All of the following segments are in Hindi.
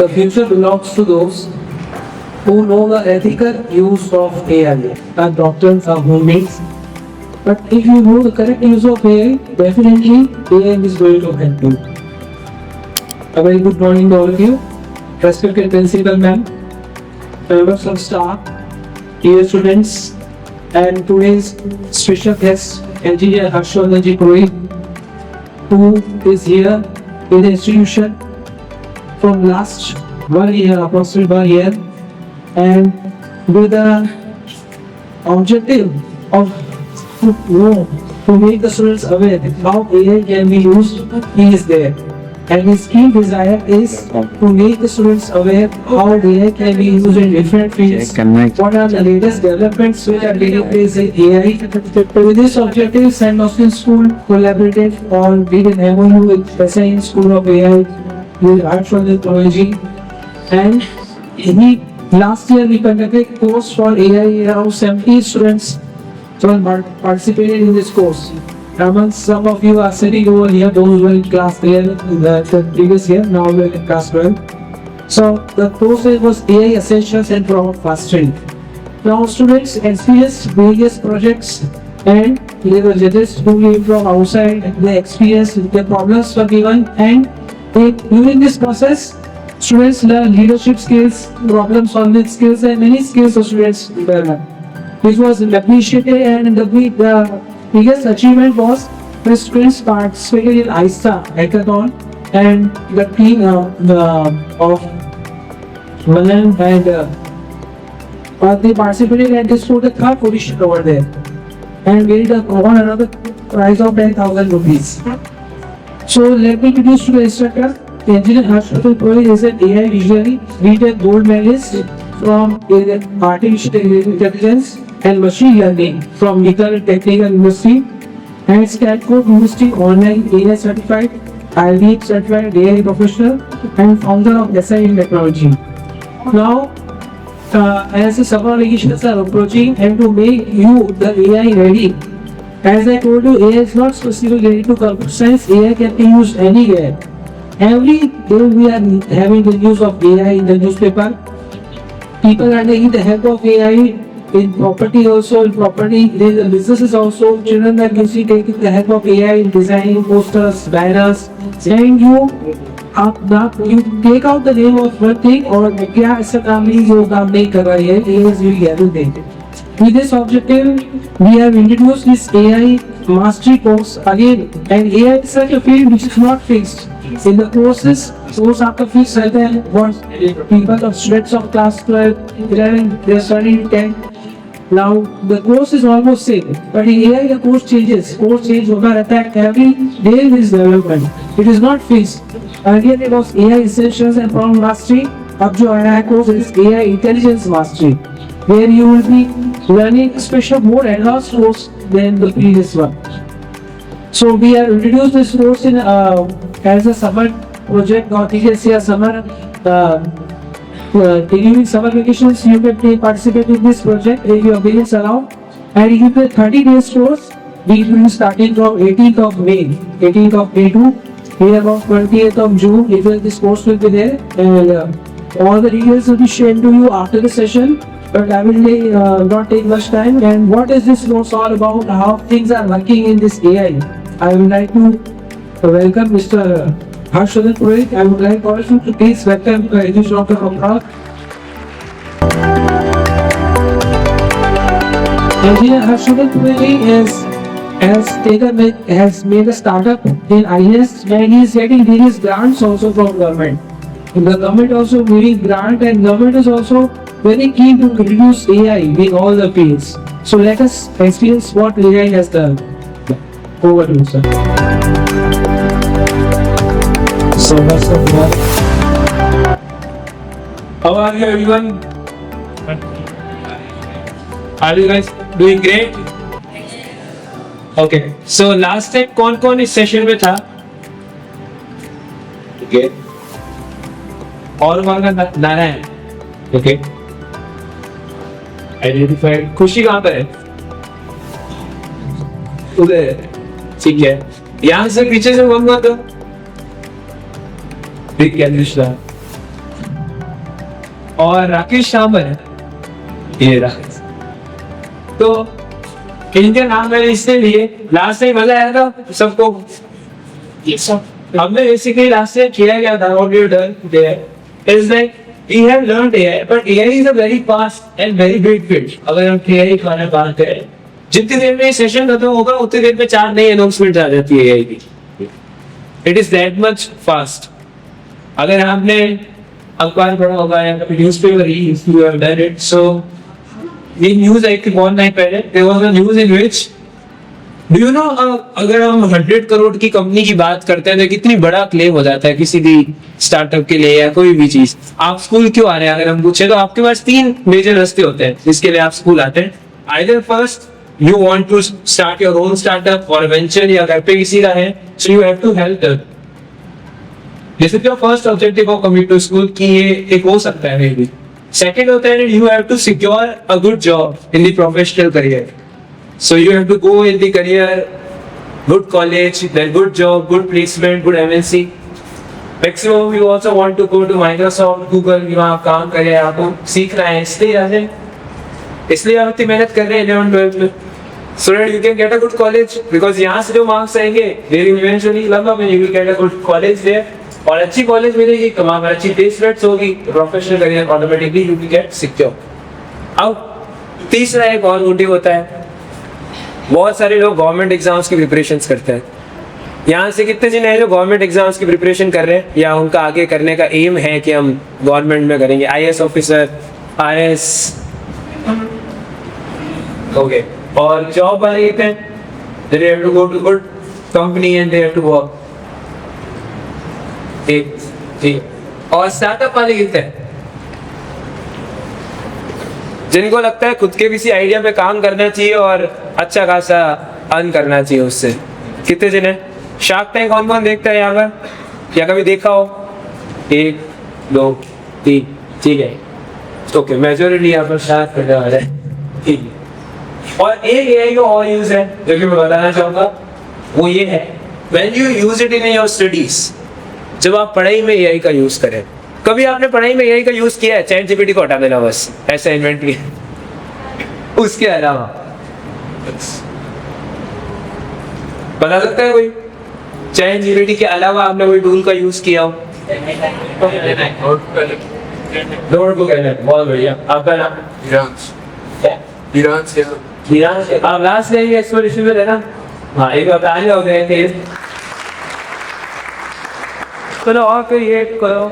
The future belongs to those who know the ethical use of AI. Our doctors are homies. But if you know the correct use of AI, definitely AI is going to help you. A very good morning to all of you. Respected principal ma'am, members of staff, dear students, and today's special guest, Engineer Harshvardhan Purohit, who is here in the institution from last 1 year, approximately 1 year, and with the objective of to make the students aware that how AI can be used, he is there. And his key desire is to make the students aware how AI can be used in different fields. What are the latest developments which are taking place in AI? With this objective, St. Austin School collaborated or did an MOU with SIN School of AI with Harshvardhan Purohit. And last year we conducted a course for AI. Around 70 students participated in this course. Among some of you are sitting over here, those were in class 10 the previous year, now we're in class 12. So the course was AI Essentials and Prompt Mastering. Now students experienced various projects and they were judges who came from outside, they experienced the problems were given, and during this process students learn leadership skills, problem solving skills, and many skills of students developed. This was appreciated, and the biggest achievement was the students participated in ISTA hackathon, and the team of Malan and they participated and they scored the third position over there and won another prize of 10,000 rupees. So let me introduce to the instructor. Engineer Harshvardhan Purohit is an AI visionary, retail gold medalist from Artificial Intelligence and Machine Learning from Nikhil Technical University and Stanford University Online AI Certified, IELTS Certified AI Professional, and founder of SIN Technology. Now, as the summer vacations are approaching and to make you the AI ready, as I told you, AI is not specifically related to computer science. AI can be used anywhere. Every day we are having the news of AI in the newspaper. People are taking the help of AI in property also. In property, the businesses also. Children are usually taking the help of AI in designing posters, banners. And you take out the name of one thing or क्या ऐसा काम नहीं जो काम नहीं कर रहा है. AI is doing everything. With this objective, we have introduced this AI mastery course again. And AI is such a field which is not fixed. In the course after fixed रहते हैं. What people of students of class 12, 11, they are studying 10. Now the course is almost same, but in AI the course changes. Course change होता रहता है. Every day there is development. It is not fixed. Earlier it was AI Essentials and Prompt Mastery. अब जो आया है course is AI Intelligence Mastery, where you will be learning special more advanced course than the previous one. So we have introduced this course in as a summer project, or you can say a summer during summer vacations. You can participate in this project if your parents allow, and you get 30 days course. We will be starting from 18th of May to here about 28th of June. This course will be there, and all the details will be shared to you after the session. But I will not take much time. And what is this course all about? How things are working in this AI? I would like to welcome Mr. Harshvardhan Purohit. I would like all of you to please welcome this Dr. Kamral. Engineer Harshvardhan Purohit has made a startup in IS, and he is getting various grants also from government. The government also giving grant, and government is also very keen to introduce AI in all the fields. So let us experience what AI has done. Over to you, sir. So much of that. How are you, everyone? Are you guys doing great? Okay. So last time कौन इस सेशन में था? Okay. और वहाँ का नारायण. Okay. Identified. खुशी कहाँ पर है? उधर. ठीक है. यहाँ से पीछे से मंगा दो. ठीक है, दूसरा. और राकेश शामर है, ये राकेश। तो इनके नाम मैंने इसलिए लिए, लास्ट टाइम मजा आया था सबको। ये सब हमने बेसिकली लास्ट टाइम किया गया था, what we have done there is like we have learned AI, but AI is a very fast and very big field। अगर हम AI के बारे में बात करें, जितनी देर में सेशन खत्म होगा उतनी देर में 4 नई अनाउंसमेंट आ जाती है AI की। It is that much fast. अगर आपने अखबार पढ़ा होगा या कभी newspaper read, you have done it. So ये न्यूज़ आई थी बहुत टाइम पहले, there was a news in which do you know, अगर हम 100 करोड़ की कंपनी की बात करते हैं तो कितनी बड़ा क्लेम हो जाता है किसी भी स्टार्टअप के लिए या कोई भी चीज। आप स्कूल क्यों आ रहे हैं अगर हम पूछे तो आपके पास 3 मेजर रास्ते होते हैं जिसके लिए आप स्कूल आते हैं। Either first you want to start your own startup or venture, या घर पे किसी का है, so you have to help them। This is your first objective of coming to school कि ये एक हो सकता है maybe। Second होता है you have to secure a good job in the professional career। So you have to go in the career, good college, then good job, good placement, good MNC। Maximum you also want to go to Microsoft, Google, वहाँ आप काम करें, आपको सीखना है, इसलिए आप इतनी मेहनत कर रहे हैं 11-12 में, so that you can get a good college, because यहाँ से जो मार्क्स आएंगे they will eventually lump up and you will get a good college there, और अच्छी कॉलेज मिलेगी, वहाँ पर अच्छी प्लेसमेंट्स होगी, professional career automatically you will get secure। अब तीसरा एक और मोटिव होता है, बहुत सारे लोग गवर्नमेंट एग्जाम्स की प्रिपरेशंस करते हैं। यहाँ से कितने जने हैं जो गवर्नमेंट एग्जाम्स की प्रिपरेशन कर रहे हैं या उनका आगे करने का एम है कि हम गवर्नमेंट में करेंगे, IAS ऑफिसर, IAS, ओके। और जॉब वाले कहते हैं they have to go to good company and they have to work। ठीक। और स्टार्टअप वाले कहते हैं जिनको लगता है खुद के किसी आइडिया पे काम करना चाहिए और अच्छा खासा अर्न करना चाहिए उससे। कितने जन है? शार्क टैंक कौन कौन देखता है यहाँ पर या कभी देखा हो? 1 2 3, ठीक है, ओके, मेजोरिटी यहाँ पर शार्क करने वाला है, ठीक है। और एक AI का और यूज है जो कि मैं बताना चाहूंगा, वो ये है when you use it in your studies, जब आप पढ़ाई में AI का यूज करें। कभी आपने पढ़ाई में AI का यूज किया है? चैट जीपीटी को हटा देना बस, ऐसा इन्वेंट किया। उसके अलावा बता सकता है कोई चैट जीपीटी के अलावा आपने कोई टूल का यूज किया हो? नोटबुक है, बहुत बढ़िया। आपका नाम? वीरांश। आप लास्ट टाइम एक्सपोजिशन में थे ना? हाँ, एक बताने हो गए थे। चलो और फिर ये करो,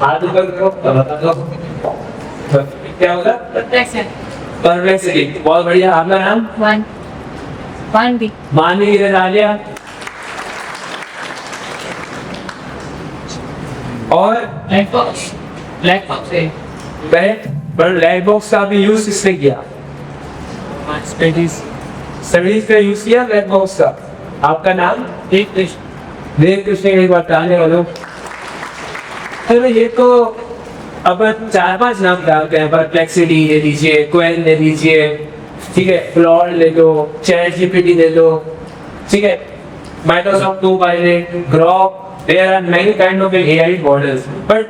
हाथ ऊपर करो, बता दो क्या होगा? परप्लेक्सिटी, बहुत बढ़िया। आपका नाम? मानवी। मानवी इधर आ लिया। और ब्लैक बॉक्स का भी यूज किसने किया? स्टडीज का यूज किया ब्लैक बॉक्स का। आपका नाम? देव कृष्ण। एक बार बताने वालों, चलो ये तो अब 4-5 नाम डालते हैं। परप्लेक्सिटी ले लीजिए, क्वेल ले लीजिए, ठीक है, क्लॉड ले लो, चैट जीपीटी ले लो, ठीक है, Microsoft Copilot, Grok, there are many kind of AI models. But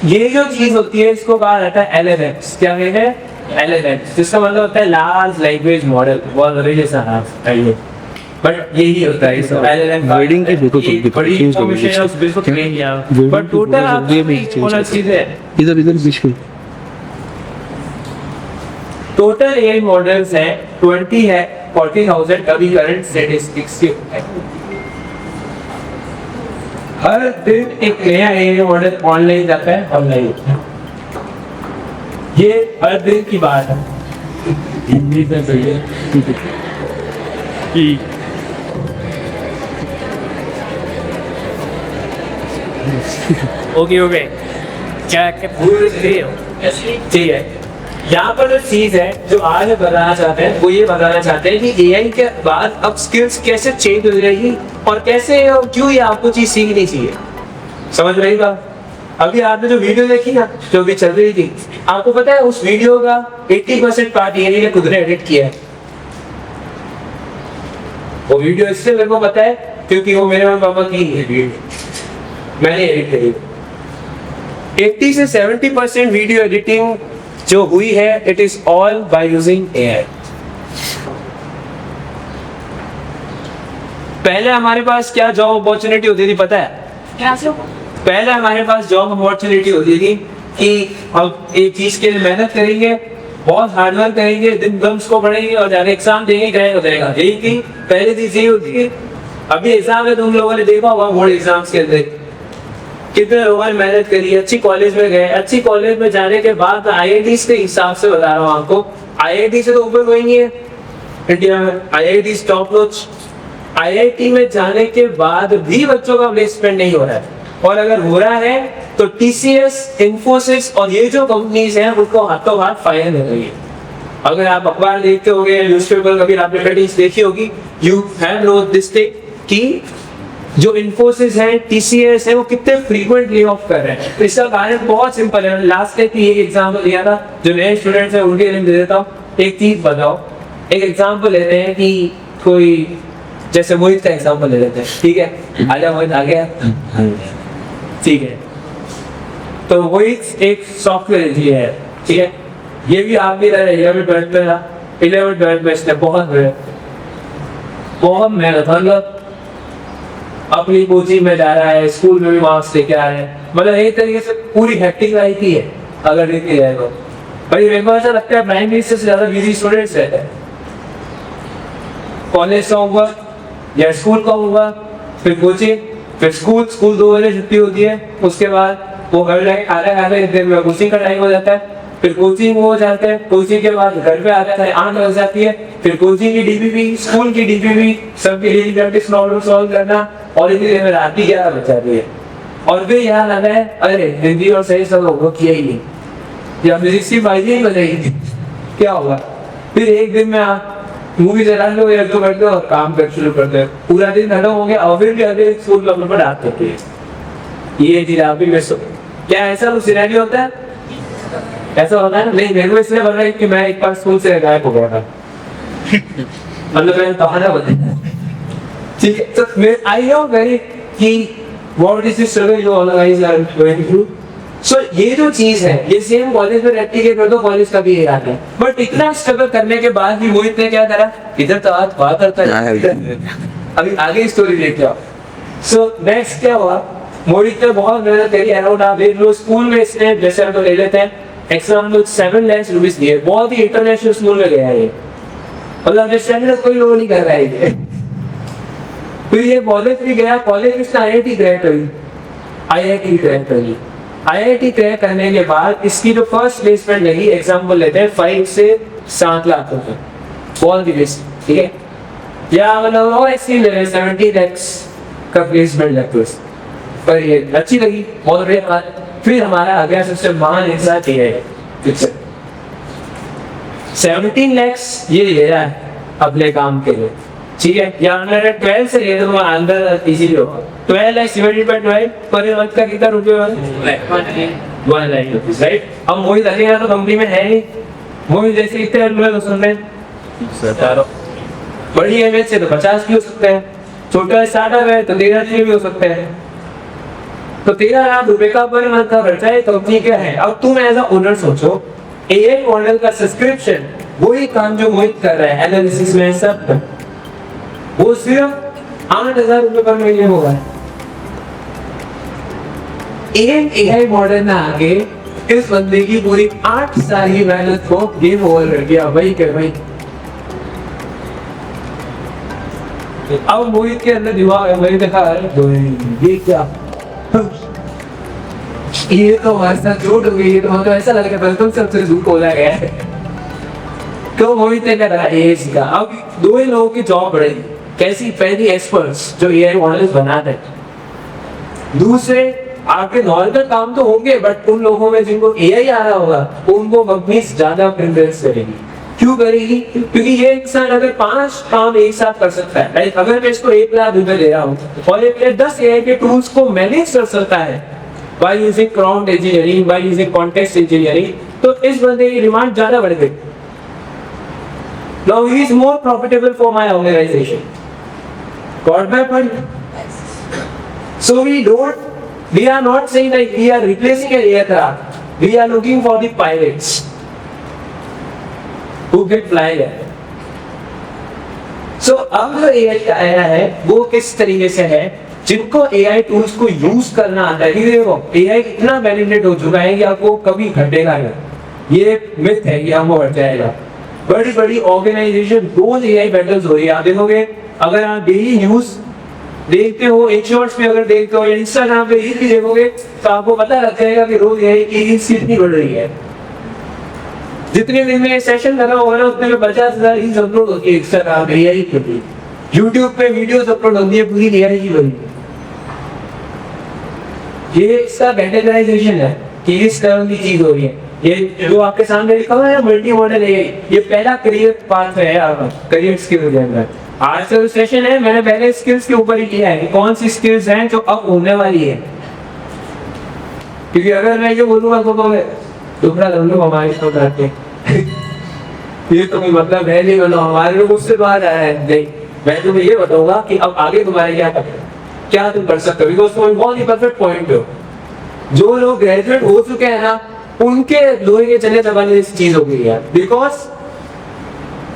ये जो चीज होती है इसको कहा जाता है LLMs। क्या कहते हैं? LLMs, जिसका मतलब होता है लार्ज लैंग्वेज मॉडल। बहुत जैसा नाम, बट यही होता है इसका LLM। वेडिंग की फोटो बड़ी इंफॉर्मेशन है उस बिल्कुल ट्रेन किया, बट टोटल आप कौन चीज है? इधर बीच में टोटल AI मॉडल्स हैं 20 है, 40,000 अभी करंट स्टैटिस्टिक्स के है। हर दिन एक नया AI मॉडल ऑनलाइन जाता है, ऑनलाइन होता है। ये हर दिन की बात है। हिंदी में चाहिए ओके क्या भूल रहे हो? ठीक है, यहाँ पर जो चीज है जो आज हम बताना चाहते हैं वो ये बताना चाहते हैं कि AI के बाद अब स्किल्स कैसे चेंज हो जाएगी और कैसे और क्यों ये आपको चीज सीखनी चाहिए। समझ रही बात? अभी आपने जो वीडियो देखी ना जो अभी चल रही थी, आपको पता है उस वीडियो का 80% पार्ट AI ने खुद ने एडिट किया है। वो वीडियो इससे मेरे को पता है क्योंकि वो मेरे पापा की है वीडियो, मैंने एडिट करी। 80 से 70% वीडियो एडिटिंग जो हुई है, it is all by using AI. पहले हमारे पास क्या जॉब अपॉर्चुनिटी होती थी पता है? पहले हमारे पास जॉब अपॉर्चुनिटी होती थी कि हम एक चीज के लिए मेहनत करेंगे, बहुत हार्डवर्क करेंगे, दिन गम्स को पढ़ेंगे और जाके एग्जाम देंगे, क्रैक हो जाएगा। यही थी पहली चीज, यही होती है। अभी एग्जाम है, तुम लोगों ने देखा होगा बोर्ड एग्जाम्स के अंदर कितने लोगों ने मेहनत करी, अच्छी कॉलेज में गए, अच्छी कॉलेज में जाने के बाद IIT के हिसाब से बता रहा हूँ आपको, IIT से तो ऊपर कोई नहीं है इंडिया में, IIT टॉप नॉच। IIT में जाने के बाद भी बच्चों का प्लेसमेंट नहीं हो रहा है, और अगर हो रहा है तो TCS, इन्फोसिस और ये जो कंपनीज हैं उनको हाथों हाथ फायर हो रही है। अगर आप अखबार देखते होंगे, न्यूज़पेपर कभी आपने कटिंग्स देखी होगी, you have know this thing कि जो इन्फोसिस है, TCS है, वो कितने फ्रीक्वेंट ले ऑफ कर रहे हैं। इसका कारण बहुत सिंपल है। लास्ट टाइम एक एग्जाम्पल दिया था, जो नए स्टूडेंट्स हैं उनके लिए दे देता हूँ। एक चीज बताओ, एक एग्जाम्पल लेते हैं कि कोई, जैसे मोहित का एग्जाम्पल ले लेते हैं, ठीक है? आजा मोहित, आ गया, ठीक है। तो मोहित एक सॉफ्टवेयर इंजीनियर है, ठीक है? ये भी आप भी 11th-12th में इसने बहुत मेहनत, मतलब अपनी कोचिंग में जा रहा है, स्कूल में भी मार्क्स लेके आ रहे हैं, मतलब एक तरीके से पूरी हैक्टिंग लाइफ ही है अगर देखी जाए तो। भाई मेरे को ऐसा लगता है प्राइमरी से ज्यादा बिजी स्टूडेंट्स रहते हैं। कॉलेज का होगा या स्कूल का होगा, फिर कोचिंग, फिर स्कूल 2 बजे छुट्टी होती है, उसके बाद वो घर जाके खाना एक देर में कोचिंग का टाइम हो जाता है, फिर कोचिंग हो जाते हैं, कोचिंग के बाद घर पे आता है, 8 बज जाती है, फिर कोचिंग की DPP, स्कूल की DPP, सबकी डेली प्रैक्टिस प्रॉब्लम सॉल्व करना, और इतनी देर में रात की 11 बज जाती है। और फिर यहाँ लगा है, अरे हिंदी और सही सब लोगों किया ही नहीं, या फिजिक्स की बाजी ही बजाएगी, क्या होगा? फिर एक दिन में आप मूवी चला लो या 2 घंटे और काम कर शुरू करते हैं, पूरा दिन खत्म हो गया, और फिर भी अगले स्कूल का पर आते हैं। ये चीज आप भी मिस हो। क्या ऐसा कुछ सिनेरियो होता है? ऐसा होता है? नहीं, मेरे को इसलिए बन रहा है कि मैं एक बार स्कूल से गायब हो गया था, मतलब मैंने बहाना बताया, ठीक है? तो मैं आई नो वेरी कि what is this struggle you all guys are going through. So ये जो चीज है, ये सेम कॉलेज में रेप्लिकेट कर दो, कॉलेज का भी ये हाल है। बट इतना स्ट्रगल करने के बाद भी मोहित ने क्या करा, इधर तो आज बात करता है। अभी आगे स्टोरी देखते हो। सो नेक्स्ट क्या हुआ, मोहित ने बहुत मेहनत करी, अराउंड आप देख लो स्कूल में इसने, जैसे हम तो ले लेते हैं एग्जाम 7 लाख रुपीस दिए, बहुत ही इंटरनेशनल स्कूल में गया है ये, मतलब अंडरस्टैंडिंग कोई लोग नहीं कर रहा है। फिर ये कॉलेज भी गया, कॉलेज में IIT क्रैक करी, IIT क्रैक करी। IIT क्रैक करने के बाद इसकी जो फर्स्ट प्लेसमेंट लगी, एग्जाम्पल लेते हैं 5 से 7 लाख रुपए, बहुत ही बेस्ट, ठीक है? या मतलब ऐसी 70 लाख का प्लेसमेंट लग, पर ये अच्छी लगी, बहुत बढ़िया। फिर हमारा आ गया सबसे महान हिस्सा है, 17 लाख ये ले रहा है अपने काम के लिए, ठीक है? या अंदर 12 से ले तो अंदर इजीली होगा। 12 lakh divided by 12 per month का कितना रुपए होगा? 1 लाख रुपीस, राइट? अब मोहित लगेगा तो कंपनी में है नहीं, मोहित जैसे कितने रुपए हो सकते हैं? बड़ी एमएच से तो 50 भी हो सकते हैं, छोटा स्टार्टअप है तो 13 भी हो सकते हैं। तो 13 लाख रुपए का पर मंथ का खर्चा है, कंपनी क्या है? अब तुम एज अ ओनर सोचो, AI मॉडल का सब्सक्रिप्शन, वही काम जो मोहित कर रहा है एनालिसिस में सब, वो सिर्फ 8,000 रुपए पर महीने होगा। AI मॉडल ना आगे इस बंदे की पूरी 8 साल की मेहनत को गेम ओवर कर दिया, वही कर भाई। अब मोहित के अंदर दिमाग है, मैंने देखा ये क्या, ये तो हमारे साथ झूठ हो गई, ये तो मतलब ऐसा लग रहा है तुम सबसे झूठ बोला गया है। तो मोहित ने कहा ये सीखा। अब 2 ही लोगों की जॉब बढ़ेगी, कैसी? पहली एक्सपर्ट्स जो AI मॉडल्स बनाते हैं, दूसरे आपके नॉर्मल काम तो होंगे, बट उन लोगों में जिनको AI आ रहा होगा उनको कंपनीज ज्यादा प्रेफरेंस करेगी। क्यों करेगी? क्योंकि ये इंसान अगर 5 काम एक साथ कर सकता है, लाइक अगर मैं इसको 1 लाख रुपए दे रहा हूँ और ये 10 AI के टूल्स को मैनेज कर सकता है by using prompt engineering, by using context engineering, तो इस बंदे की डिमांड ज्यादा बढ़ गई। Now he is more profitable for my organization. Got my point? So we don't We are not saying that we are replacing an aircraft. We are looking for the pilots who can fly there. So अब जो AI आया है वो किस तरीके से है, जिनको AI टूल्स को यूज करना आता है। देखो AI इतना वैलिडेट हो चुका है कि आपको कभी घटेगा नहीं, ये मिथ है कि हमको हट जाएगा। बड़ी बड़ी ऑर्गेनाइजेशन रोज AI बैटल्स हो रही है। आप देखोगे अगर आप डेली न्यूज देखते हो, एक शॉर्ट्स पे अगर देखते हो या इंस्टाग्राम पे रील भी देखोगे तो आपको पता लग जाएगा कि रोज AI की रील्स कितनी बढ़ रही है। जितने दिन में सेशन लगा होगा ना उतने में 50,000 रील्स अपलोड होती है इंस्टाग्राम पे AI के लिए। यूट्यूब पे वीडियोस अपलोड होती है पूरी AI की बनी। ये इसका कैटेगराइजेशन है कि इस तरह की चीज हो रही है। ये जो आपके सामने लिखा हुआ है मल्टी मॉडल AI, ये पहला करियर पाथ है आपका, करियर स्किल के अंदर। आज का सेशन है मैंने पहले स्किल्स के ऊपर ही किया है कि कौन सी स्किल्स हैं जो अब होने वाली है। क्योंकि अगर मैं ये बोलूंगा तो दूसरा लोग हमारे को करते ये तो मतलब है नहीं, मतलब हमारे लोग उससे बाहर आया है। नहीं, मैं तुम्हें ये बताऊंगा कि अब आगे तुम्हारे क्या तुम कर सकते हो। बिकॉज तुम बहुत ही परफेक्ट पॉइंट हो। जो लोग ग्रेजुएट हो चुके हैं ना उनके लोहे के चने दबाने जैसी चीज हो गई है। बिकॉज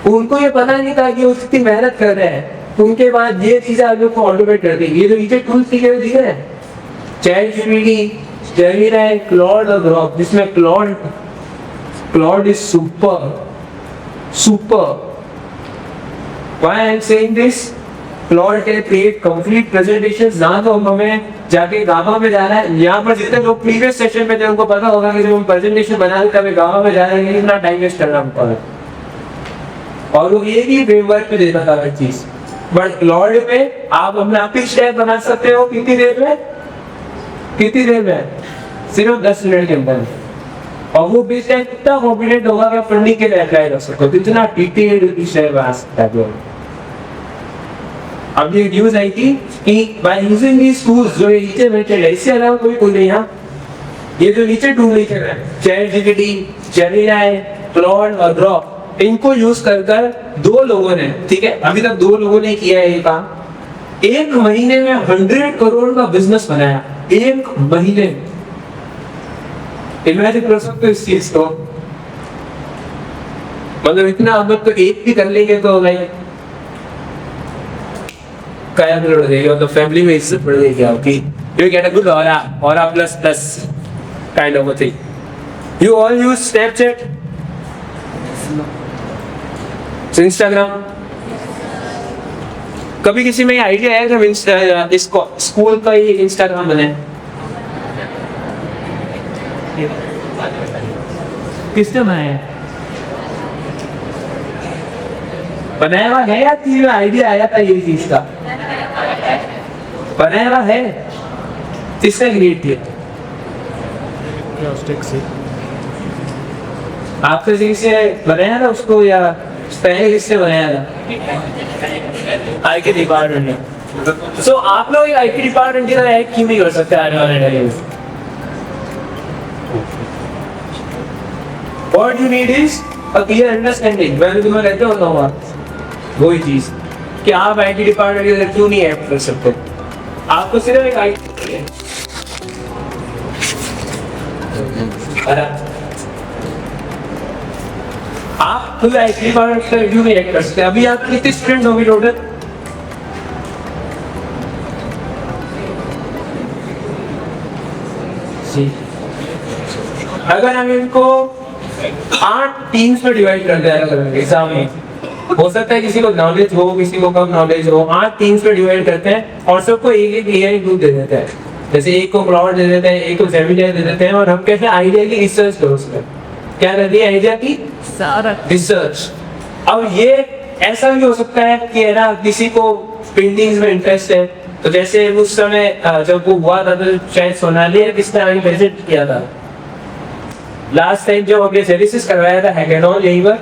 उनको ये पता नहीं था कि वो कितनी मेहनत कर रहे हैं। उनके बाद ये चीजें आप लोग को ऑटोमेट कर देगी। ये जो नीचे टूल्स दिखे हुए दिख रहे हैं, ChatGPT, Gemini, Claude और Grok, जिसमें Claude is super. Why I am saying this? Claude can create complete presentations। ना तो हमें जाके गामा में जाना है। यहाँ पर जितने लोग प्रीवियस सेशन में थे उनको पता होगा कि जब हम प्रेजेंटेशन बना रहे थे गामा में जाना है, कितना टाइम वेस्ट करना पड़ा। और वो ये भी फ्रेमवर्क पे देता था हर चीज। बट क्लाउड में आप अपना पिच डेक बना सकते हो कितनी देर में सिर्फ 10 मिनट के अंदर। और वो पिच डेक इतना कॉम्पिटेंट होगा कि फंडिंग के लिए अप्लाई कर सकते हो। इतना डिटेल्ड पिच डेक बना सकता है। अब ये न्यूज आई थी कि बाय यूजिंग दीस टूल्स जो नीचे बैठे हैं, इससे अलावा कोई टूल नहीं है। ये जो नीचे टूल लिखे हैं ChatGPT, Gemini, Claude और Grok, इनको यूज कर दो लोगों ने, ठीक है, अभी तक 2 लोगों ने किया है ये काम। 1 महीने में 100 करोड़ का बिजनेस बनाया। 1 महीने इमेजिन कर सकते हो इस चीज को। मतलब इतना अब तो एक भी कर लेंगे तो लाइक क्या बढ़ जाएगी, मतलब फैमिली में इज्जत बढ़ जाएगी आपकी। You get a good aura plus kind of a thing. You all use Snapchat, Instagram. कभी किसी में आइडिया है जब इसको स्कूल का ही इंस्टाग्राम बने? किसने बनाया हुआ है या किसी में आइडिया आया था ये चीज का? बनाया हुआ है, किसने क्रिएट किया? आपसे किसी ने बनाया था उसको या पहले किसने बनाया था? IT डिपार्टमेंट ने। सो आप लोग IT डिपार्टमेंट की तरह हैक क्यों नहीं कर सकते आने वाले टाइम में? What you need is a clear understanding। मैं तुम्हें कहते होता वही चीज कि आप IT डिपार्टमेंट की तरह क्यों नहीं हैक कर सकते। आपको सिर्फ एक IT आप खुद IT डिपार्टमेंट का रिव्यू नहीं हैक कर सकते। अभी आप कितने स्टूडेंट होंगे टोटल? अगर हम इनको 8 टीम्स में डिवाइड कर दें एग्जाम में, हो सकता है किसी को नॉलेज हो, किसी को कम नॉलेज हो, 8 टीम्स में डिवाइड करते हैं और सबको एक AI ग्रुप दे देते हैं। जैसे एक को क्लाउड दे देते हैं, एक को जेमिनी दे देते हैं और हम कहते हैं आइडिया की रिसर्च करो। उसमें क्या रहती है? आइडिया की रिसर्च। अब ये ऐसा भी हो सकता है कि है ना किसी को पेंटिंग्स में इंटरेस्ट है, तो जैसे उस समय जब वो हुआ था तो शायद सोनाली किसने आगे विजिट किया था लास्ट टाइम जब हमने सर्विसेज करवाया था हैकेथॉन यहीं पर,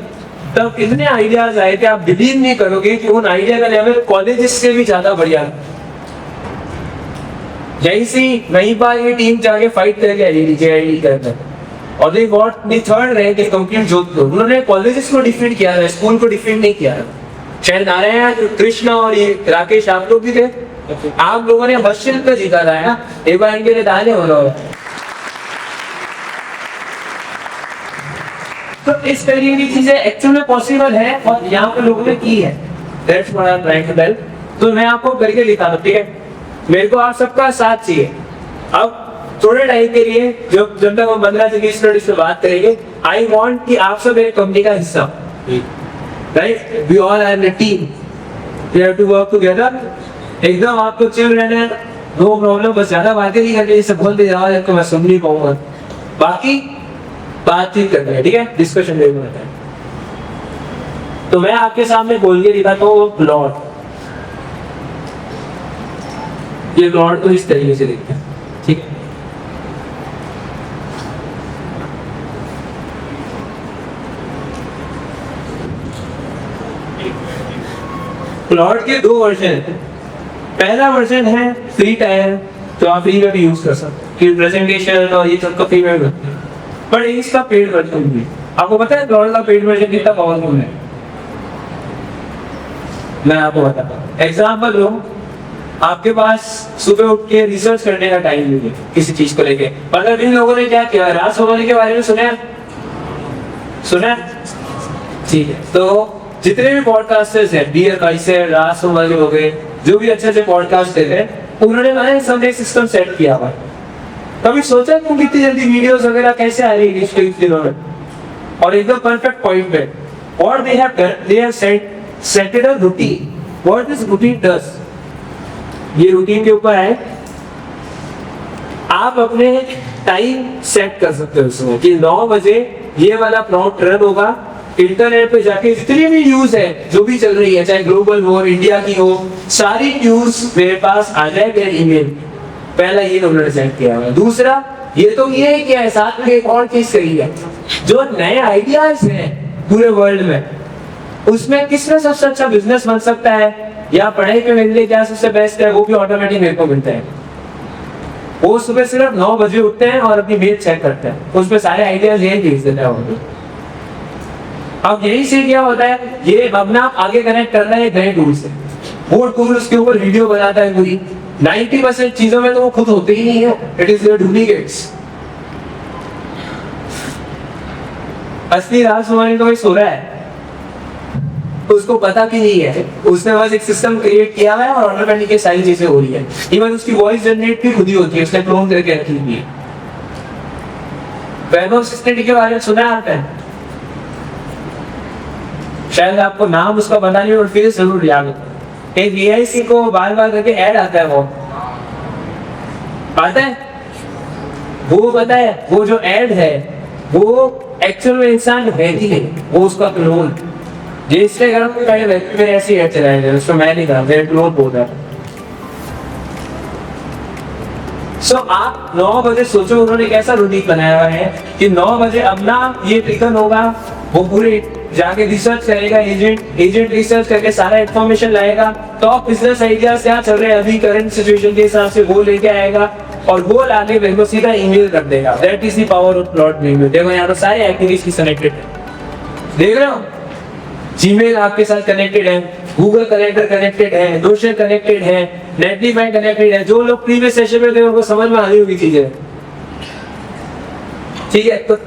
तब इतने आइडियाज आए थे आप बिलीव नहीं करोगे कि उन आइडिया का लेवल कॉलेजेस से भी ज्यादा बढ़िया। वहीं पर ये टीम जाके फाइट करके आई JIT करना और they got the 3rd rank in complete Jodhpur. उन्होंने कॉलेजेस को डिफीट किया था, स्कूल को डिफीट नहीं किया था। शायद नारायण, कृष्णा और ये राकेश आप लोग भी थे। आप लोगों ने बस पे जीता था है ना, एक बार इनके लिए ताली हो रहा है। तो इस तरीके की चीजें एक्चुअल में पॉसिबल है और यहाँ पे लोगों ने की है। That's what I'm trying to tell। तो मैं आपको करके दिखा दूं, ठीक है? मेरे को आप सबका साथ चाहिए। अब थोड़े टाइम के लिए जब तक हम 15 से 20 मिनट इस पे बात करेंगे, आई वांट कि आप सब एक कंपनी का हिस्सा, right? We all are in a team, we have to work together. एकदम आपको चिल रहना है, नो प्रॉब्लम, बस ज्यादा बातें नहीं करनी, सब बोलते जाओ तो मैं सुन नहीं पाऊंगा। बाकी बातचीत करनी है, ठीक है? डिस्कशन लेना है। तो मैं आपके सामने बोल के दिखाता हूँ प्लॉट। ये प्लॉट तो इस तरीके से दिखता है, ठीक है? प्लॉट के दो वर्जन हैं। पहला वर्जन है फ्री टायर, तो आप फ्री में भी यूज कर सकते हैं, प्रेजेंटेशन और ये सब का फ्री में करते हैं। पर इसका पेड वर्जन भी है। आपको पता है प्लॉट का पेड वर्जन कितना पावरफुल है? मैं आपको बताता हूँ। एग्जाम्पल लो, आपके पास सुबह उठ के रिसर्च करने का टाइम नहीं है किसी चीज को लेके, मतलब इन लोगों ने क्या किया, रासमोहन के बारे में सुना ठीक है? तो जितने भी पॉडकास्टर्स हैं, डियर काइसर, रासमोहन हो गए, जो भी अच्छे पॉडकास्ट देते हैं, उन्होंने मैंने संडे सिस्टम सेट किया हुआ। कभी सोचा तुम कितनी जल्दी वीडियोस वगैरह कैसे आ रही है इस दिनों में, और एकदम परफेक्ट पॉइंट पे। और they have set it a routine. What this routine does? ये रूटीन के ऊपर है, आप अपने टाइम सेट कर सकते हो उसमें कि 9 बजे ये वाला प्लॉट रन होगा। इंटरनेट पे जाके जितनी भी न्यूज है जो भी चल रही है, चाहे ग्लोबल हो, इंडिया की हो, सारी न्यूज मेरे पास आ जाएगी ईमेल। पहला ये उन्होंने सेट किया है। दूसरा ये तो ये किया है, साथ में एक और चीज कही है, जो नए आइडियाज हैं पूरे वर्ल्ड में, उसमें किसमें सबसे अच्छा बिजनेस बन सकता है या पढ़ाई पे मेरे लिए क्या सबसे बेस्ट है, वो भी ऑटोमेटिक मेरे को मिलता है। वो सुबह सिर्फ 9 बजे उठते हैं और अपनी मेल चेक करते हैं, उसमें सारे आइडियाज यही भेज देते हैं। अब यही से क्या होता है, ये अपना आगे कनेक्ट करना है नए टूल से। वो टूल उसके ऊपर वीडियो बनाता है पूरी। 90% चीजों में तो वो खुद होते ही नहीं है, इट इज देयर डुप्लीकेट्स। असली राजकुमारी तो सो रहा है, उसको पता भी नहीं है, उसने बस एक सिस्टम क्रिएट किया है और ऑटोमेटिक ये सारी चीजें हो रही है। इवन उसकी वॉइस जनरेट भी खुद ही होती है, उसने क्लोन करके रखी हुई है। वैभव असिस्टेंट के बारे में सुना है आपने? शायद आपको नाम उसका पता नहीं और फिर जरूर याद होगा। एक वीआईसी को बार बार करके ऐड आता है, वो आता है, वो पता है वो जो ऐड है वो एक्चुअल में इंसान है ही नहीं, वो उसका क्लोन। इंस्टाग्राम पे पहले मेरे ऐसे ऐड चलाए थे, उसको मैं नहीं कहा, मेरे क्लोन बोल रहा था। सो आप 9 बजे सोचो उन्होंने कैसा रूटीन बनाया हुआ है कि 9 बजे अपना ये ट्रिगन होगा, वो पूरे जाके रिसर्च करेगा, एजेंट रिसर्च करके सारा इंफॉर्मेशन लाएगा, टॉप बिजनेस आइडियाज क्या चल रहे हैं अभी करंट सिचुएशन के हिसाब से वो लेके आएगा और वो लाके मेरे को सीधा ईमेल कर देगा। That is the power of plot email. देखो यहाँ तो सारे एक्टिविटीज कनेक्टेड है, देख रहे हो? जीमेल आपके साथ कनेक्टेड है, गूगल कैलेंडर कनेक्टेड है, नोशन कनेक्टेड है, नेटलीफाई कनेक्टेड है। जो लोग प्रीवियस सेशन में थे उनको समझ में आनी होगी चीजें, ठीक है? तो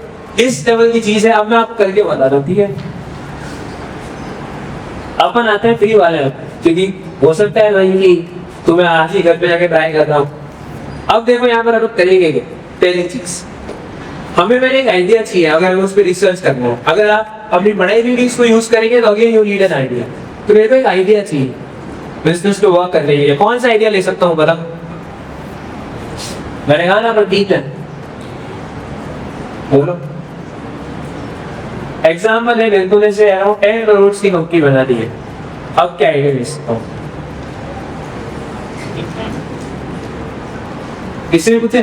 इस लेवल की चीज है। अब मैं आपको करके बताता हूँ, ठीक है? अपन आते हैं फ्री वाले, क्योंकि हो सकता है नहीं तो मैं आज ही घर पे जाके ट्राई कर रहा हूँ। अब देखो यहाँ पर अपन करेंगे क्या? पहली चीज, हमें मैंने एक आइडिया चाहिए, अगर उस पर रिसर्च करना है, अगर आप अपनी पढ़ाई भी इसको यूज करेंगे तो again you need an idea. तो मेरे को एक आइडिया चाहिए बिजनेस पे वर्क करने के लिए। कौन सा आइडिया ले सकता हूँ बता? मैंने कहा ना ठीक है, बोलो। एग्जाम्पल है, बिल्कुल ऐसे 10 करोड़ की कंपनी बना दी है। अब क्या आइडिया ले सकता हूँ? किसी ने पूछे?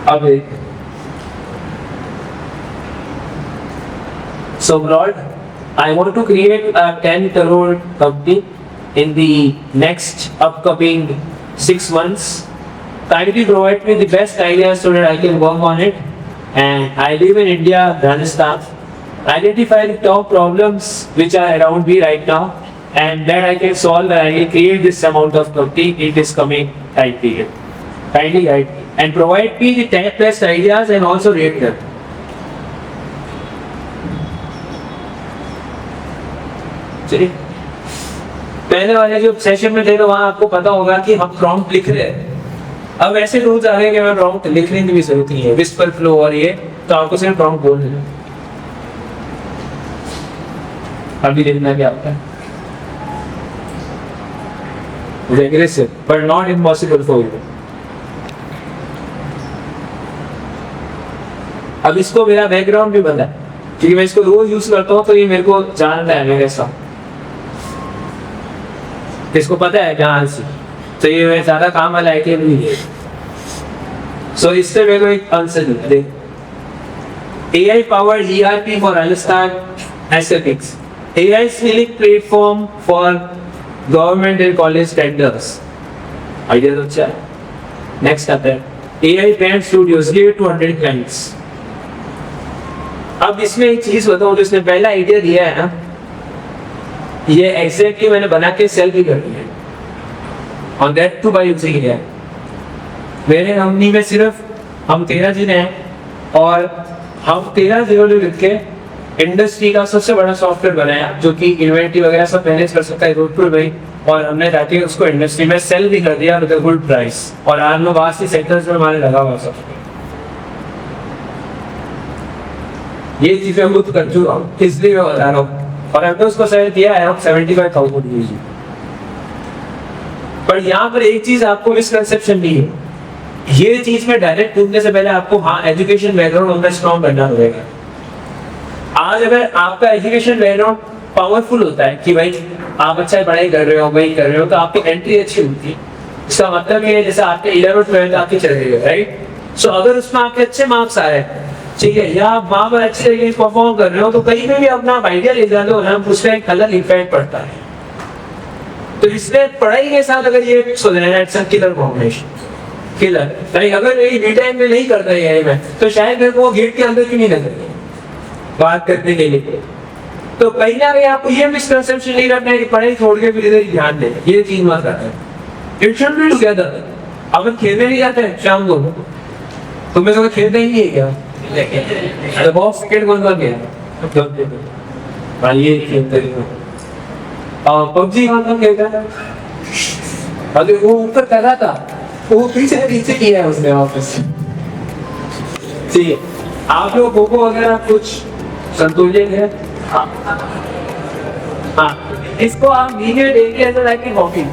अब so Lord, I want to create a 10 crore company in the next upcoming 6 months. Kindly provide me the best ideas so that I can work on it. And I live in India, Rajasthan. identify the top problems which are around me right now, and that I can solve and I can create this amount of company in this coming time period. Kindly guide me and provide me the 10 best ideas and also rate them. चलिए, पहले वाले जो सेशन में थे तो वहाँ आपको पता होगा कि हम प्रॉम्प्ट लिख रहे हैं। अब ऐसे रूल्स आ गए कि मैं प्रॉम्प्ट लिखने की भी जरूरत नहीं है, विस्पर फ्लो और ये तो आपको सिर्फ प्रॉम्प्ट बोल देना। अभी देखना क्या होता है। Aggressive, but not impossible for you. अब इसको मेरा बैकग्राउंड भी पता है क्योंकि मैं इसको रोज यूज करता हूँ, तो ये मेरे को जानता है मेरे साथ, इसको पता है कहाँ से, तो ये मैं ज्यादा काम वाला है कि नहीं है। सो इससे मेरे को एक answer they. AI powered ERP for Rajasthan Aesthetics. AI skilling platform for government and college tenders. Idea तो अच्छा है। नेक्स्ट आता है AI brand studios give to 100 clients. अब इसमें एक चीज बताऊं, जो इसने पहला आइडिया दिया है ना, ये एग्जैक्टली मैंने बना के सेल भी कर दिया और that too by using AI। मेरे कंपनी में सिर्फ हम 13 जने हैं और हम 13 जनों ने मिलकर इंडस्ट्री का सबसे बड़ा सॉफ्टवेयर बनाया जो कि इन्वेंटरी वगैरह सब मैनेज कर सकता है रोडपुर में, और हमने जाके उसको इंडस्ट्री में सेल भी कर दिया विद अ गुड प्राइस, और आज लोग आज सेक्टर्स में हमारे लगा हुआ सब। ये चीजें हम खुद कर चुका हूँ, इसलिए मैं बता रहा हूँ, और हमने उसको सेल किया है 75,000। पर यहाँ पर एक चीज आपको मिसकंसेप्शन नहीं है, ये चीज में डायरेक्ट ढूंढने से पहले आपको हाँ एजुकेशन बैकग्राउंड होना स्ट्रॉन्ग करना होगा। आज अगर आपका एजुकेशन बैकग्राउंड पावरफुल होता है कि भाई आप अच्छा पढ़ाई कर रहे हो, वही कर रहे हो, तो आपकी एंट्री अच्छी होती है। इसका मतलब ये है जैसे आपके 11th 12th आपकी चल रही है, राइट। सो अगर उसमें आपके अच्छे मार्क्स आ रहे हैं, ठीक है, या आप वहां पर अच्छे तरीके से परफॉर्म कर रहे हो, तो कहीं पे भी अपना आइडिया ले जाते हो ना, उसका एक अलग इफेक्ट पड़ता है। तो इसलिए पढ़ाई के साथ अगर ये फिक्स हो जाए it's a killer combination, killer. नहीं अगर ये बीटेक में नहीं करता है मैं, तो शायद मेरे को गेट के अंदर क्यों नहीं लगा बात करने के लिए। तो कहीं ना कहीं आपको ये मिसकंसेप्शन नहीं रखना है कि पढ़ाई छोड़ के फिर इधर ही ध्यान दें, ये चीज मत करना। It should be together. अपन खेलने नहीं जाते हैं शाम को, तुम्हें तो खेलते ही नहीं है क्या? तो बॉक्स क्रिकेट कौन कौन गया? ये खेलते पबजी कौन कौन खेलता है? अरे वो ऊपर कर रहा था, वो पीछे पीछे किया है उसने वापस। ठीक है, आप लोग खो खो वगैरह कुछ संतुलित है? हाँ, इसको आप वीडियो देख के ऐसा लाइक की कॉपी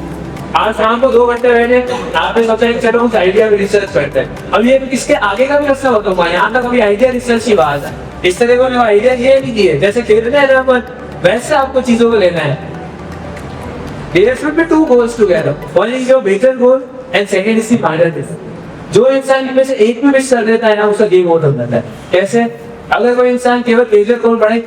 आज शाम को 2 घंटे बैठे, आपने सोचा कि चलो उस आइडिया में रिसर्च करते हैं। अब ये किसके आगे का भी रास्ता होता है, यहाँ तक अभी आइडिया रिसर्च की बात है। इस तरह को आइडिया ये नहीं दिए, जैसे खेलना है ना वैसे आपको चीजों को लेना है। There should be 2 goals together. One is your bigger goal and second is the minor goal. जो इंसान इनमें से एक भी मिस कर देता है ना, उसका गेम आउट हो जाता है। कैसे? अगर कोई इंसान केवल मेजर गोल पढ़ाई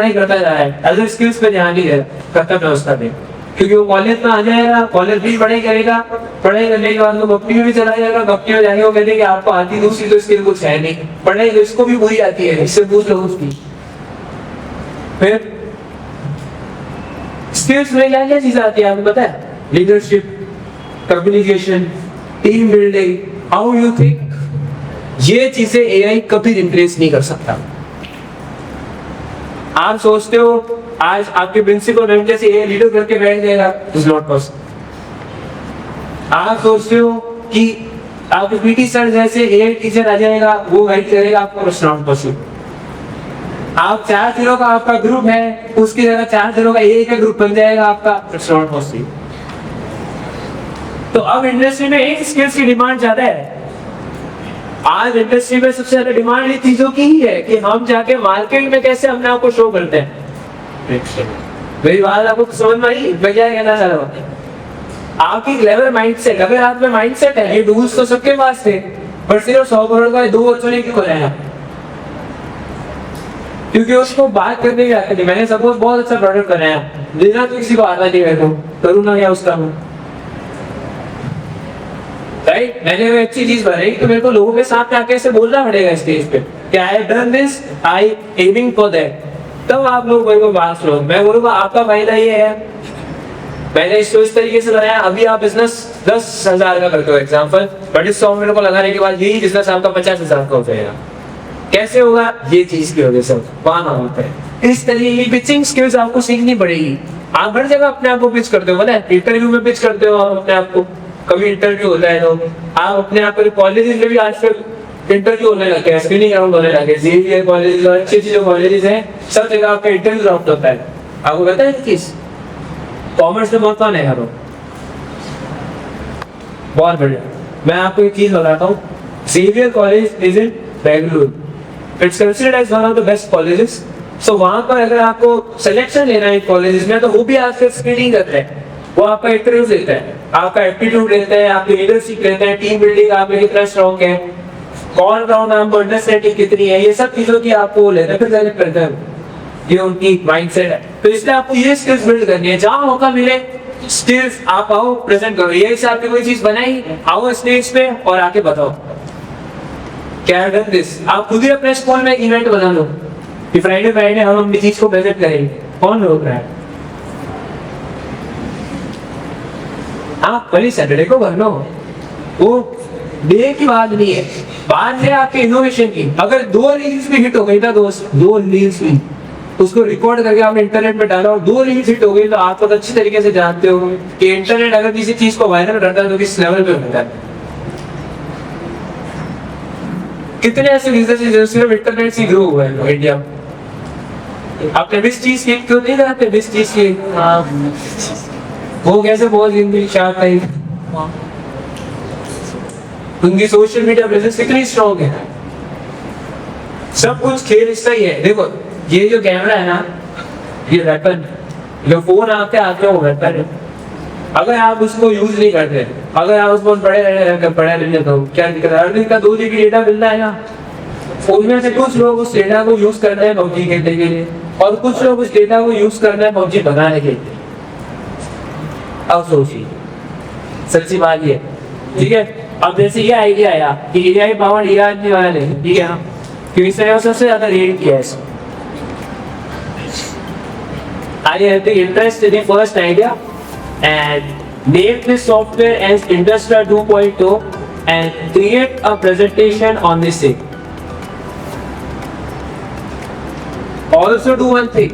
करता जा रहा है, अदर स्किल्स पे ध्यान नहीं दे रहा, खत्म है उसका दिन। क्योंकि वो कॉलेज में आ जाएगा, कॉलेज भी पढ़ाई करेगा, पढ़ाई करने के बाद वो कंपनी में भी चला जाएगा, कंपनी में जाके वो कहते कि आपको आती दूसरी तो स्किल कुछ है नहीं, पढ़ाई तो इसको भी बुरी आती है, इससे पूछ लो उसकी। फिर स्किल्स में क्या क्या चीजें आती है आपको पता है? Leadership, communication, team building, how you think, ये चीजें एआई कभी रिप्लेस नहीं कर सकता। आप सोचते हो आज आपके प्रिंसिपल मैम जैसे एआई लीडर करके बैठ जाएगा, इज नॉट पॉसिबल। आप सोचते हो कि आपके पीटी सर जैसे एआई टीचर आ जाएगा, वो गाइड करेगा आपको, इज नॉट पॉसिबल। आप 4 दिनों का आपका ग्रुप है, उसकी जगह 4 दिनों का एक ग्रुप बन जाएगा आपका, इट्स नॉट पॉसिबल। तो अब इंडस्ट्री में एक स्किल्स की डिमांड ज्यादा है। आज इंडस्ट्री में सबसे ज्यादा डिमांड इन चीजों की ही है कि हम जाके मार्केट में कैसे अपने आप को शो करते हैं। मेरी बात आपको समझ में आई? मैं क्या कहना चाह रहा हूँ, आपकी क्लेवर माइंडसेट, अगर आप में माइंडसेट है, ये टूल्स तो सबके पास थे, पर सिर्फ 100 करोड़ का 2 बच्चों ने क्यों बनाया? क्योंकि उसको बात करने की आती थी। मैंने सपोज बहुत अच्छा प्रोडक्ट बनाया, देना तो किसी को आता नहीं, मैं तो करूँ ना क्या उसका मैं, राइट? मैंने वो अच्छी चीज बनाई तो मेरे को लोगों के साथ आके ऐसे बोलना पड़ेगा स्टेज पे कि I have done this, I aiming for that. तब आप लोग मेरे को बात लो। मैं बोलूँगा आपका फायदा ये है, मैंने इसको इस तरीके से बनाया। अभी आप बिजनेस 10,000 का करते हो एग्जाम्पल, बट इस सॉफ्टवेयर को लगाने के बाद यही बिजनेस आपका 50,000 का हो जाएगा। कैसे होगा? ये चीज की वजह से वहां होता है। इस तरीके की पिचिंग स्किल्स आपको सीखनी पड़ेगी। आप हर जगह अपने आप को पिच करते हो, पता है? इंटरव्यू में पिच करते हो आप अपने आप को, कभी इंटरव्यू होता है तो आप अपने आप को, कॉलेज में भी आजकल इंटरव्यू होने लगे हैं, स्क्रीनिंग राउंड होने लगे, जेवीआर कॉलेज और अच्छी अच्छी जो कॉलेज है सब जगह आपका इंटरव्यू राउंड होता है। आपको पता है चीज? कॉमर्स में बहुत फन है यार, बहुत बढ़िया। मैं आपको एक चीज बताता हूँ, JVR college is in Bengaluru, it's considered as one of the best colleges. So वहां पर अगर आपको सिलेक्शन लेना है कॉलेजेस में, तो वो भी आपसे स्क्रीनिंग करते हैं, वो आपका इंटरव्यू लेते हैं, आपका एप्टीट्यूड लेते हैं, आपकी लीडरशिप लेते हैं, टीम बिल्डिंग आप में कितना स्ट्रॉन्ग है, कॉल राउंड आपको अंडरस्टैंडिंग कितनी है, ये सब चीजों की आपको लेते हैं, फिर सेलेक्ट करते हैं। ये उनकी माइंडसेट है। तो इसलिए आपको ये स्किल्स बिल्ड करनी है, जहां मौका मिले स्किल्स आप आओ प्रेजेंट करो। ये से आपने कोई चीज बनाई, आओ स्टेज पे और आके बताओ क्या डन दिस। आप खुद ही अपने स्कूल में एक इवेंट बना लो कि फ्राइडे फ्राइडे हम अपनी चीज को प्रेजेंट करेंगे। कौन रोक रहा है? आप पहले सैटरडे को भर लो, वो डे की बात नहीं है, बात है आपके इनोवेशन की। अगर 2 रील्स भी हिट हो गई ना दोस्त, 2 रील्स भी, उसको रिकॉर्ड करके आपने इंटरनेट पे डाला और 2 रील्स हिट हो गई, तो आप तो अच्छी तरीके से जानते हो कि इंटरनेट अगर किसी चीज को वायरल करता है तो किस लेवल पे होता है। कितने ऐसे बिजनेस जो सिर्फ इंटरनेट से ग्रो हुए हैं इंडिया में। आपने 20 चीज की क्यों नहीं करते? 20 चीज की वो कैसे बहुत जिंदगी शार्प है, उनकी सोशल मीडिया प्रेजेंस कितनी स्ट्रॉन्ग है। सब कुछ खेल इसका ही है। देखो ये जो कैमरा है ना, ये वेपन, जो फोन आपके आते हो वेपन है। अगर आप उसको यूज नहीं करते, अगर आप उसको पढ़े रहने तो क्या दिक्कत है? हर दिन का 2 GB डेटा मिलता है ना, उनमें से कुछ लोग उस डेटा को यूज करते हैं पबजी खेलने के लिए, और कुछ लोग उस डेटा को यूज करते हैं पबजी बनाने के लिए। अब सोचिए, सच्ची बात ये, ठीक है? अब जैसे ये आइडिया आया कि एआई पावर्ड एआई आने वाले, ठीक है ना, क्योंकि सबसे ज्यादा रेट किया है। I have the interest in the first idea and name this software as Industria 2.0 and create a presentation on this thing. Also do one thing,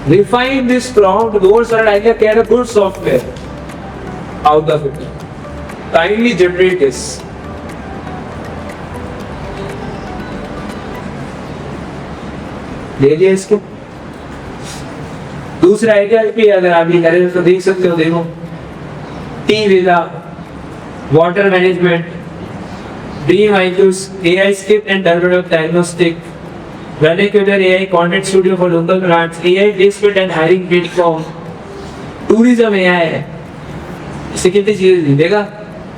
refine this prompt, goals and idea, get a good software out of it. Kindly generate this. ले लिया इसको। दूसरा आइडिया भी अगर आप ये करें तो देख सकते हो, देखो T visa, water management, dream IQs, AI script and development diagnostic, vernacular AI content studio for local brands, AI placement and hiring platform, tourism AI है। इससे कितनी चीजें दी देगा।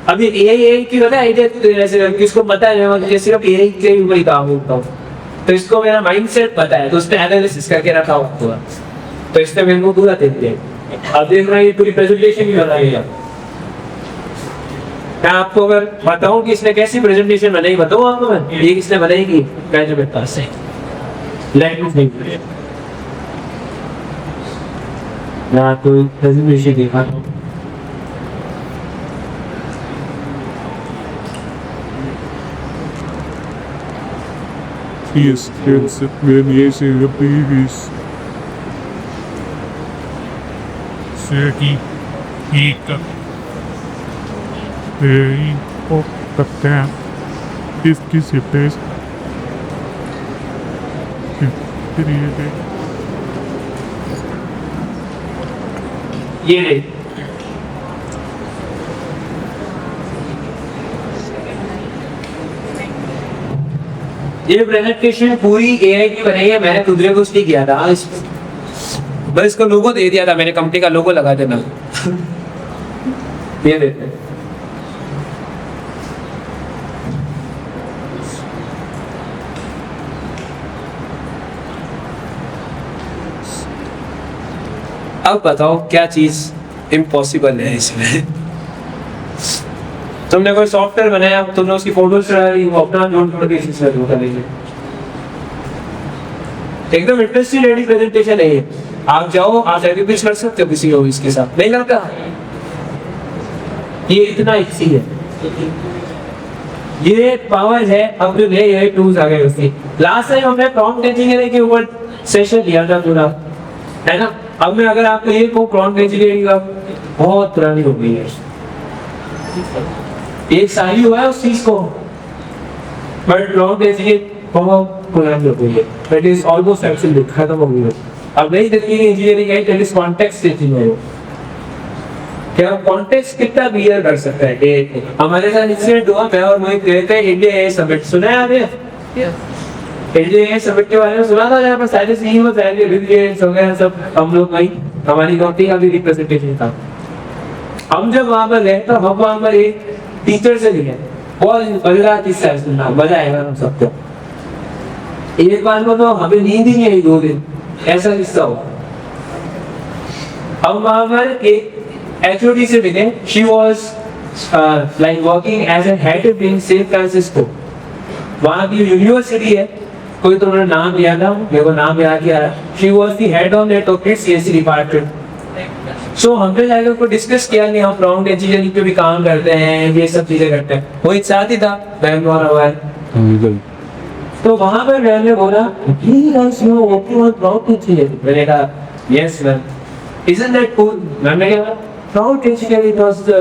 अभी एआई की पता है आइडिया ऐसे किसको पता है, मैं सिर्फ एआई के ऊपर ही काम करता हूँ, तो इसको मेरा माइंडसेट पता है, तो उसने एनालिसिस करके रखा हुआ, तो इसने मेरे को पूरा देख लिया। अब देख रहा है ये पूरी प्रेजेंटेशन भी बनाई है। मैं आपको अगर बताऊं कि इसने कैसी प्रेजेंटेशन बनाई, बताऊं आपको मैं ये किसने बनाई की, मैं जो मेरे पास है लैंग्वेज नहीं, मैं आपको प्रेजेंटेशन दिखाता हूं। Yes, yes, variation of previous. Sergi, Ika, very of the camp. This is your best. ये ले ये प्रेजेंटेशन पूरी एआई की बनाई है, मैंने खुद ने कुछ नहीं किया था। बस इसको लोगो दे दिया था मैंने, कंपनी का लोगो लगा देना। ये देखते अब बताओ क्या चीज इम्पॉसिबल है इसमें। तुमने कोई सॉफ्टवेयर बनाया, तुमने उसकी फोटोज चढ़ा ली, वो अपना नोट करके इसी से कर लीजिए। एकदम इंटरेस्टिंग रेडी प्रेजेंटेशन है ये। आप जाओ, आप एग्रीबिट कर सकते हो किसी को इसके साथ, नहीं लगता? ये इतना इजी है, ये पावर है। अब जो नए टूल्स आ गए उसकी, लास्ट टाइम हमने प्रॉम्प्ट इंजीनियरिंग के ऊपर सेशन लिया था पूरा, है ना? अब मैं अगर आपको ये को प्रॉम्प्ट इंजीनियरिंग का बहुत पुरानी हो गई है, एक साल ही हुआ है उस चीज को, बट प्रॉम्प्ट इंजीनियरिंग बहुत पुरानी हो गई है। इट इज ऑलमोस्ट एब्सोल्यूट खत्म हो गई है। अब नई तरीके की इंजीनियरिंग है, इट इज कॉन्टेक्स्ट इंजीनियरिंग। क्या हम कॉन्टेक्स्ट कितना क्लियर कर सकते हैं? कि हमारे साथ इंसिडेंट हुआ, मैं और मोहित गए थे इंडिया ए समिट, सुना है आपने? इंडिया ए समिट के बारे में सुना था, जहाँ पर सारे सीईओ सारे बिजनेस वगैरह सब हम लोग वहीं, हमारी कंपनी का भी रिप्रेजेंटेशन था। हम जब वहाँ पर गए तो हम वहाँ पर एक टीचर से मिले, बहुत मजेदार किस्सा है, सुनना मजा आएगा हम सबको। एक बार को तो हमें नींद ही नहीं आई 2 दिन, ऐसा किस्सा हुआ। हम वहाँ पर एक HOD से मिले, she was like working as a head in San Francisco। वहाँ की यूनिवर्सिटी है, कोई तो उन्होंने नाम लिया था, मेरे को नाम याद नहीं आ रहा। She was the head of that of CSC department। So हमने जाकर उसको डिस्कस किया कि हम प्रॉम्प्ट इंजीनियरिंग पे भी काम करते हैं, ये सब चीजें करते हैं। वो एक साथ ही था, बैंगलोर हुआ है। तो वहाँ पर मैंने बोला, प्रॉम्प्ट इंजीनियरिंग, मैंने कहा yes ma'am, isn't that cool? मैंने कहा prompt engineering was the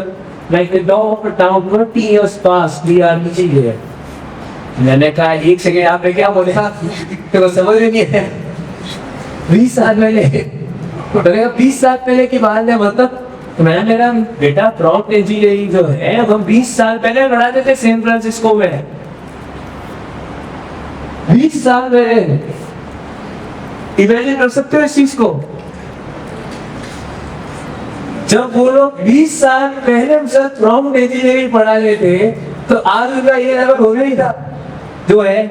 like the law of the town, 20 years past we are teaching here। मैंने कहा एक सेकंड आपने क्या बोले? तो समझ नहीं है। 20 साल पहले, मैंने कहा 20 साल पहले की बात है, मतलब? तो मैंने कहा बेटा प्रॉम्प्ट इंजीनियरिंग जो है हम 20 साल पहले पढ़ाते थे सैन फ्रांसिस्को में। 20 साल पहले, इमेजिन कर सकते हो इस चीज को? जब वो लोग 20 साल पहले हमसे प्रॉम्प्ट इंजीनियरिंग पढ़ा रहे थे, तो आज उनका ये लेवल हो गया ही था जो है।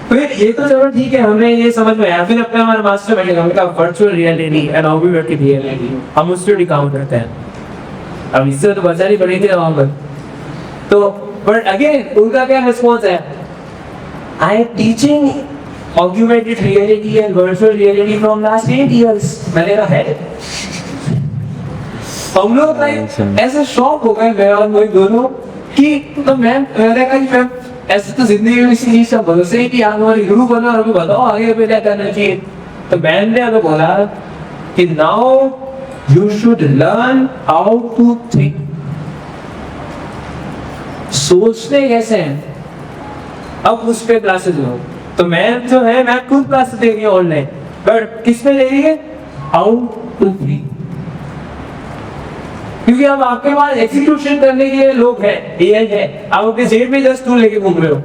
फिर ये तो चलो ठीक है, हमें ये समझ में आया। फिर अपने हमारे मास्टर बैठे, हमने कहा virtual reality and augmented reality, हम उस पर काम करते हैं। अब इससे तो बचा नहीं पड़ी थी वहां पर। तो बट अगेन उनका क्या रिस्पॉन्स है? I am teaching augmented reality and virtual reality from last 8 years। मैंने कहा है, हम लोग ऐसे शॉक हो गए, मैं और मोहित दोनों, कि तो मैम, मैंने कहा कि मैम ऐसे तो जिंदगी में किसी चीज का भरोसा ही कि आप हमारे गुरु बनो और हमें बताओ आगे पे क्या करना चाहिए। तो मैम ने हमें बोला कि now you should learn how to think, सोचते कैसे हैं, अब उस पे क्लासेस लो। तो मैम जो है, मैम खुद क्लासेस दे रही है ऑनलाइन, बट किस पे दे रही है? How to think. क्योंकि अब आपके पास एग्जीक्यूशन करने के लिए लोग हैं, एआई है, आप अपने जेब में 10 टूल लेके घूम रहे हो,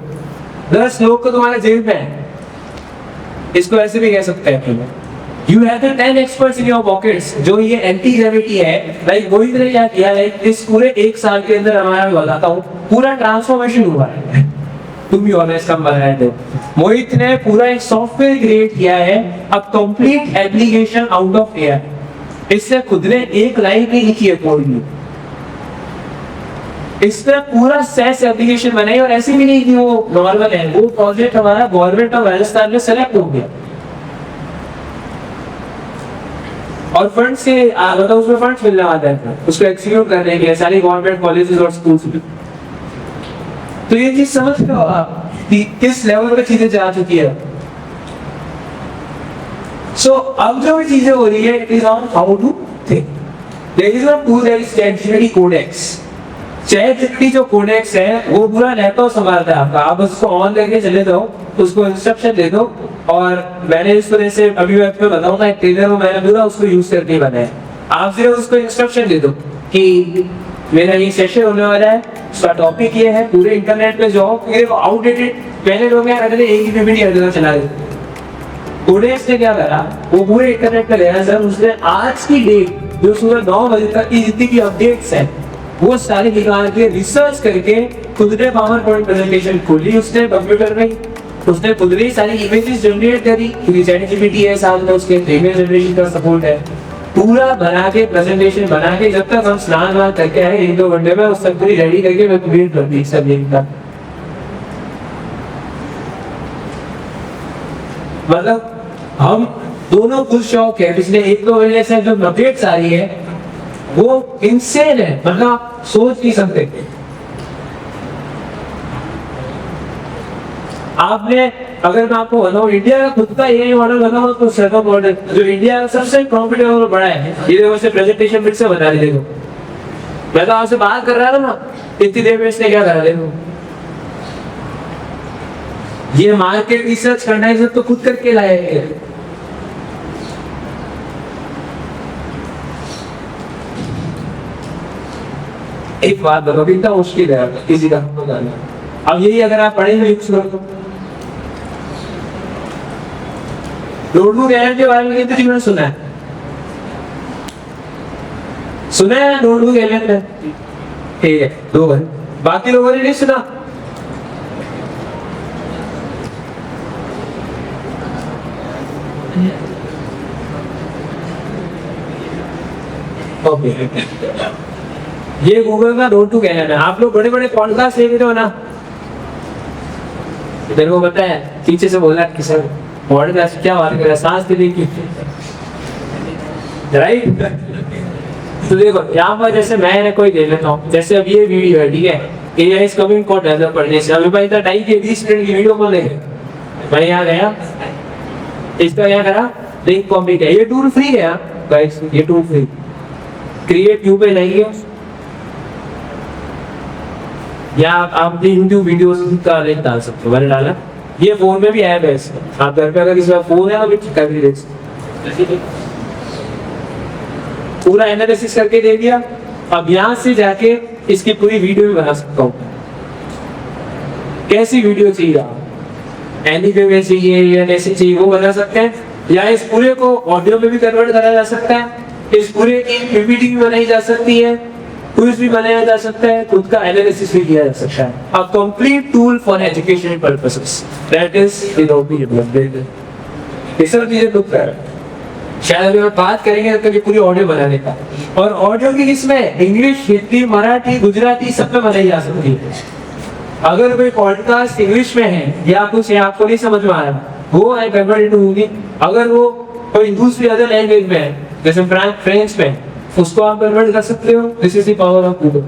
10 लोग को तुम्हारे जेब में है। इसको ऐसे भी कह सकते हैं, you have the 10 experts in your pockets। जो ये एंटी ग्रेविटी है, लाइक मोहित ने क्या किया है, इस पूरे 1 साल के अंदर हमारा बताता हूँ पूरा ट्रांसफॉर्मेशन हुआ है। तुम भी ऑनेस्ट कम बनाए थे, मोहित ने पूरा एक सॉफ्टवेयर क्रिएट किया है, a complete application out of AI. इससे खुद ने एक लाइन नहीं लिखी है कोड में, इसने पूरा सेस एप्लीकेशन बनाई, और ऐसी भी नहीं कि वो नॉर्मल है, वो प्रोजेक्ट हमारा गवर्नमेंट ऑफ राजस्थान में सेलेक्ट हो गया। और फंड से मतलब उसमें फंड्स मिलने वाले हैं उसको एक्जीक्यूट करने के लिए सारी गवर्नमेंट कॉलेजेस और स्कूल्स में। तो ये चीज समझ लो आप किस लेवल पे चीजें जा चुकी है। सो अब जो भी चीजें हो रही है, it is on how to think. There is a tool that is ChatGPT Codex। ChatGPT जो कोडेक्स है वो पूरा लैपटॉप संभालता है आपका, आप उसको ऑन करके चले जाओ, उसको इंस्ट्रक्शन दे दो, और मैंने इस तरह से अभी मैं आपको बताऊंगा, एक ट्रेलर में मैंने पूरा उसको यूज करके बनाया। आप सिर्फ उसको इंस्ट्रक्शन दे दो कि मेरा ये सेशन होने वाला है, उसका टॉपिक ये है, पूरे इंटरनेट पे जाओ, फिर आउटडेटेड पहले लोग क्या करते थे, एक ही पीपीटी हर चला देते। कोडेक्स ने क्या करा, वो पूरे इंटरनेट पे गया सर, उसने आज की डेट जो सुबह 9 बजे तक की जितनी भी अपडेट्स हैं वो सारी निकाल के रिसर्च करके खुद ने पावर पॉइंट प्रेजेंटेशन खोली उसने कंप्यूटर में, उसने खुद ने सारी इमेजेस जनरेट करी, क्योंकि ChatGPT है साथ में उसके इमेज जनरेशन का सपोर्ट है, पूरा बना के प्रेजेंटेशन बना के, जब तक हम स्नान वान करके आए 1-2 घंटे में उस सब पूरी रेडी करके मैं वेट कर दी सब यही था। मतलब हम दोनों खुद शौक है, पिछले 1-2 महीने से जो अपडेट्स आ रही है वो इंसेन है, मतलब आप सोच नहीं सकते। आपने, अगर मैं आपको बताऊं इंडिया का खुद का एआई मॉडल बताऊं तो सर्वर मॉडल जो इंडिया का सबसे प्रॉफिटेबल और बड़ा है, ये देखो से प्रेजेंटेशन फिर से बता दी। देखो मैं तो आपसे बात कर रहा था ना, इतनी देर में इसने क्या करा, देखो ये मार्केट रिसर्च करना है, सब तो खुद करके लाया है। एक बात बताओ, कितना मुश्किल है किसी का बताना। अब यही अगर आप पढ़े यूज करो, नोटबुक एआई के बारे में कितने लोगों ने सुना है? सुना है नोटबुक एआई में? ठीक है, 2 बार, बाकी लोगों ने नहीं सुना। ओके, ये गूगल का नोटबुक एआई है। आप लोग बड़े बड़े पॉडकास्ट देख रहे हो ना, तेरे को पता है पीछे से बोला किसी पॉडकास्ट क्या बात कर रहा है, सांस लेने की, राइट? तो देखो यहाँ पर जैसे मैं कोई दे लेता हूँ, जैसे अब ये वीडियो है, ठीक है, AI is coming for developer पढ़ने से अभी भाई इतना टाइम के 20 मिनट की वीडियो बोल देंगे। मैं यहाँ गया, इसका क्या करा, लिंक कॉपी किया, ये टूल फ्री है गाइस, ये टूल फ्री, क्रिएट क्यू पे जाइए, या आप यूट्यूब वीडियोस का लिंक डाल सकते हो, मैंने डाला, ये फोन में भी ऐप है, आप घर पे अगर किसी का फोन है अभी कर भी देख सकते, पूरा एनालिसिस करके दे दिया। अब यहाँ से जाके इसकी पूरी वीडियो भी बना सकता हूँ। कैसी वीडियो चाहिए आप, एनिमे में चाहिए या कैसी चाहिए वो बना सकते हैं, या इस पूरे को ऑडियो में भी कन्वर्ट करा जा सकता है, इस पूरे की पीपीटी भी बनाई जा सकती है, क्विज भी बनाया जा सकता है, खुद का एनालिसिस भी किया जा सकता है। A complete tool for educational purposes, that is research चीजें लुक कर, शायद अभी हम बात करेंगे तो पूरी ऑडियो बनाने का, और ऑडियो की इसमें इंग्लिश, हिंदी, मराठी, गुजराती सब में बनाई जा सकती है। अगर कोई पॉडकास्ट इंग्लिश में है या कुछ है आपको नहीं समझ में आ रहा, वो आई कन्वर्ट इनटू हिंदी, अगर वो कोई दूसरी अदर लैंग्वेज में है जैसे फ्रेंच में, उसको आप कन्वर्ट कर सकते हो। This is the power of Google,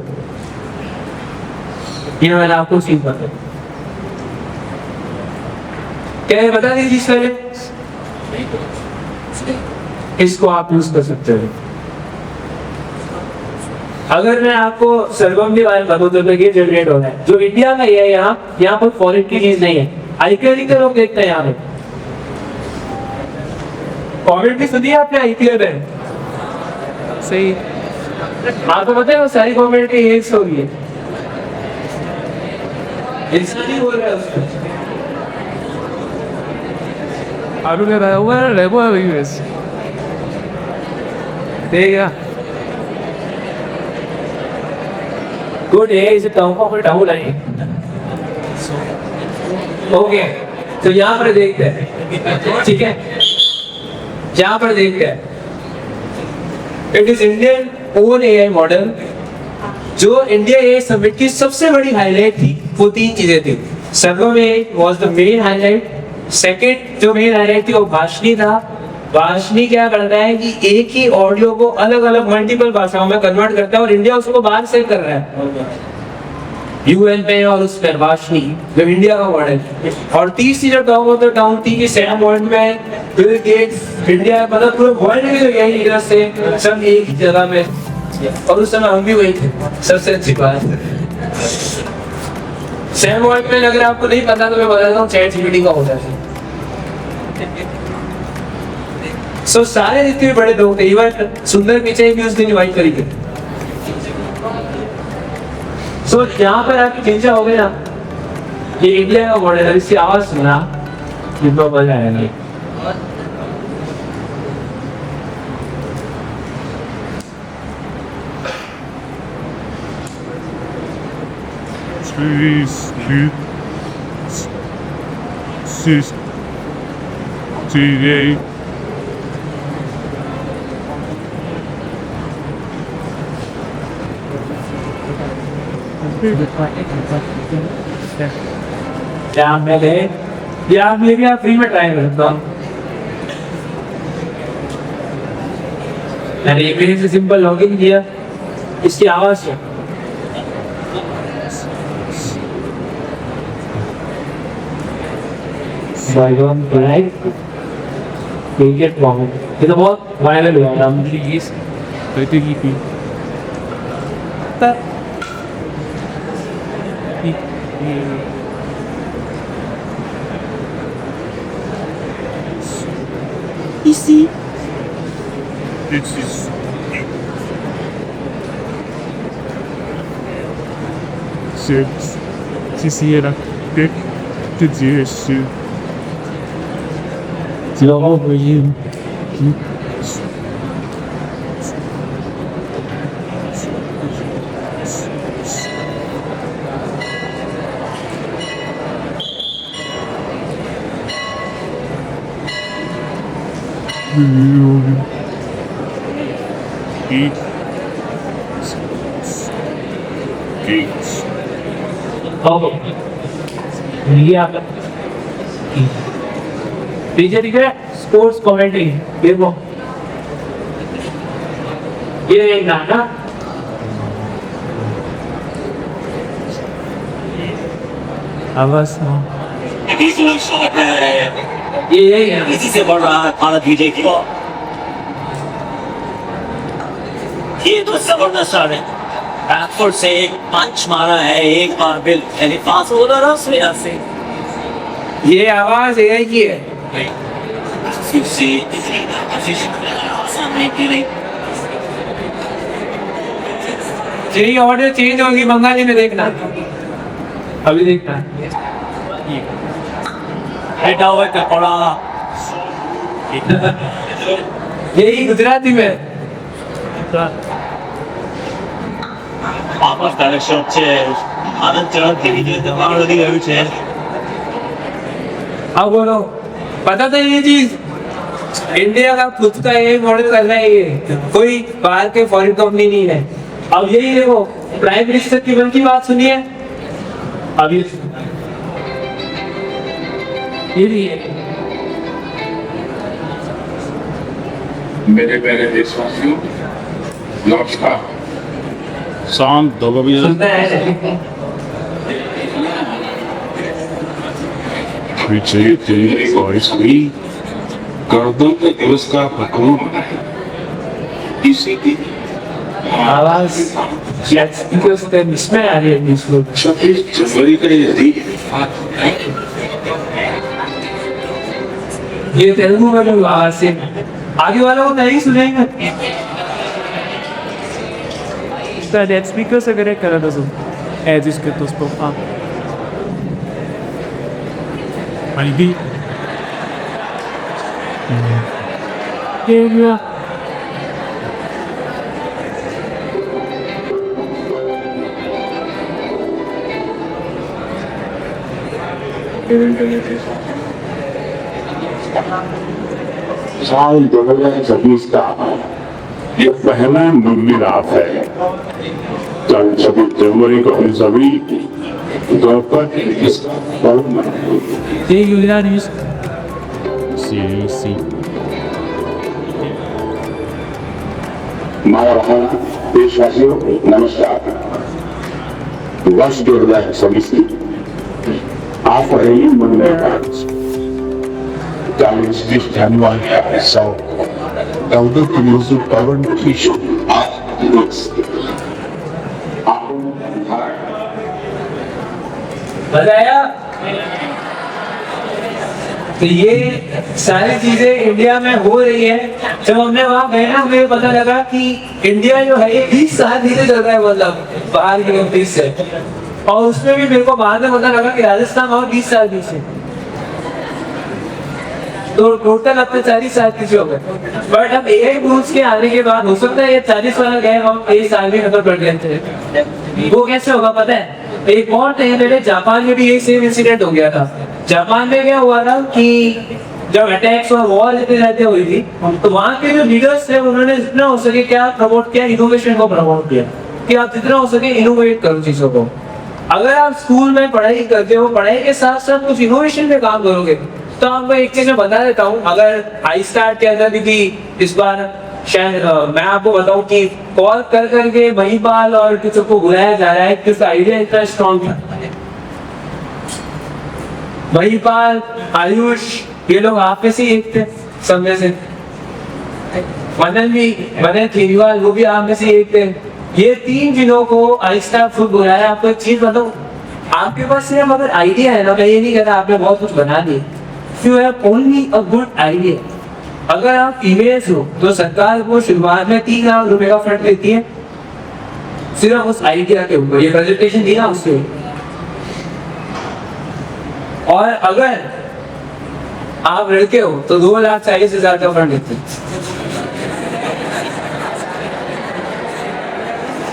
ये मैंने आपको सीखा है। क्या है बता दीजिए पहले, इसको आप यूज कर सकते हो। अगर मैं आपको सर्वम के बारे में बताऊं तो ये जनरेट हो रहा है, जो इंडिया का ये है, यहाँ पर फॉरेन की चीज नहीं है। आईपीएल के लोग देखते हैं यहाँ पे, कमेंट भी सुनिए आपने आईपीएल में, सही आपको पता है वो सारी कमेंट की यही हो रही है, इसका नहीं बोल रहा है उसको। आलू ले रहा है, वो रेबो है यूएस देगा। Good day is a term of a town line. Okay, तो यहाँ पर देखते हैं, ठीक है, यहाँ पर देखते हैं, it is Indian own AI model. जो इंडिया एआई समिट की सबसे बड़ी हाईलाइट थी वो 3 चीजें थी। सर्वम AI was the main highlight, second जो मेन हाईलाइट थी वो भाषणी था। भाषणी क्या करता है कि एक ही ऑडियो को अलग अलग मल्टीपल भाषाओं में कन्वर्ट करता है और इंडिया उसको बाहर सेल कर रहा है यूएन पे और उस पर भाषणी, जो इंडिया का मॉडल। और तीसरी जो टॉप ऑफ द टाउन थी कि सैम वर्ल्ड में बिल गेट्स इंडिया, मतलब पूरे वर्ल्ड में जो यही तरह से सब एक ही जगह में, और उस समय हम भी वही थे। सबसे अच्छी बात सैम वर्ल्ड में, अगर आपको नहीं पता तो मैं बताता हूँ, चैट जीपीटी का होता है। सो सारे जितने भी बड़े लोग थे, इवन सुंदर पिचाई भी उस दिन इनवाइट करी गई। सो जहाँ पर आपकी चिंता हो गई ना, ये इंडिया का मॉडल है, इसकी आवाज सुना कितना मजा आएगा। क्या मैं ये आप लेके आप फ्री में ट्राई कर सकते हो। मैंने एक मिनट से सिंपल लॉगिन किया, इसकी आवाज है ये तो बहुत वायरल हुआ था। Please. Pwede hippie. Easy. This is six. Sisiera. The years. Slow over you. Eight. Eight. ठीक है, स्पोर्ट्स कमेंट्री देखो, ये एक गाना आवाज ये इसी से बढ़ रहा है भारत विजय की। ये तो जबरदस्त शॉट है। बैकफुट से एक पंच मारा है, एक बार बिल यानी पास हो रहा है यहाँ से। ये आवाज एआई की है। फिर से सामने की नहीं। यही ऑडियो चेंज होगी बंगाली में, देखना अभी देखना। हेटा हुआ है पड़ा। यही गुजराती में वापस डायरेक्शन છે આનંદ ચરણ કેવી રીતે મારો દી ગયું છે। अब बोलो, पता था ये चीज इंडिया का खुद का यही मॉडल करना है, ये कोई बाहर के फॉरेन कंपनी नहीं है। अब यही देखो, प्राइम मिनिस्टर की मन की बात सुनिए अभी। ये मेरे प्यारे देशवासियों, नमस्कार। शांत दो भी सुनता है Retreat voice we गणतंत्र दिवस का प्रकरण मनाएं। इसी दिन आवाज इसमें आ रही है इसको। 26 जनवरी का ये दिन ये तेलुगु में भी आवाज से आगे वालों को नहीं सुनेंगे। Net speaker se gre kara da zum. जिसके तो उसको हाँ maybe ये साल 2026 का ये पहला मुंबई रात है। कल 26 जनवरी को हम सभी तौर पर इसका पर्व मनाएंगे। ये गुजरात न्यूज़ CAC माया बहन देशवासियों नमस्कार। वर्ष 2026 आप रही मुंबई रात 20 जनवरी सौ Elder Producer Pawan Kishore. बताया। तो ये सारी चीजें इंडिया में हो रही है। जब हमने वहां गए ना, हमें पता लगा कि इंडिया जो है ये 20 साल धीरे चल रहा है, मतलब बाहर की कंट्रीज से। और उसमें भी मेरे को बाद में पता लगा कि राजस्थान और 20 साल पीछे, तो टोटल अपने 40 साल पीछे हो गए। बट अब एआई टूल्स के आने के बाद हो सकता है ये 40 वाला गए हम 1 साल भी खत्म कर गए। वो कैसे होगा पता है? एक और पहले जापान में भी एक सेम इंसिडेंट हो गया था। जापान में क्या हुआ था कि जब अटैक्स और वॉर इतने रहते हुई थी, तो वहाँ के जो लीडर्स थे उन्होंने जितना हो सके क्या प्रमोट किया, इनोवेशन को प्रमोट किया कि आप जितना हो सके इनोवेट करो चीजों को। अगर आप स्कूल में पढ़ाई करते हो, पढ़ाई के साथ साथ कुछ इनोवेशन पे काम करोगे, तो आपको एक चीज मैं बता देता हूँ, अगर आई स्टार्ट के अंदर भी इस बार शायद मैं आपको बताऊं कि कॉल कर करके महिपाल और किसी को बुलाया जा रहा है, किस आइडिया इतना स्ट्रॉन्ग था। महिपाल, आयुष, ये लोग आप में से एक थे, सब में से। मनन केजरीवाल, वो भी आप में से एक थे। ये 3 जिलों को आइस्टा फूड बुलाया। आपको एक चीज बताऊं, आपके पास सिर्फ अगर आइडिया है ना, मैं ये नहीं कहता आपने बहुत कुछ बना दिया, you have only a good idea. अगर आप फीमेल्स हो तो सरकार को शुरुआत में 3 लाख रुपए का फंड देती है सिर्फ उस आइडिया के ऊपर। ये प्रेजेंटेशन दी ना उसके, और अगर आप लड़के हो तो 2,40,000 का फंड देते हैं।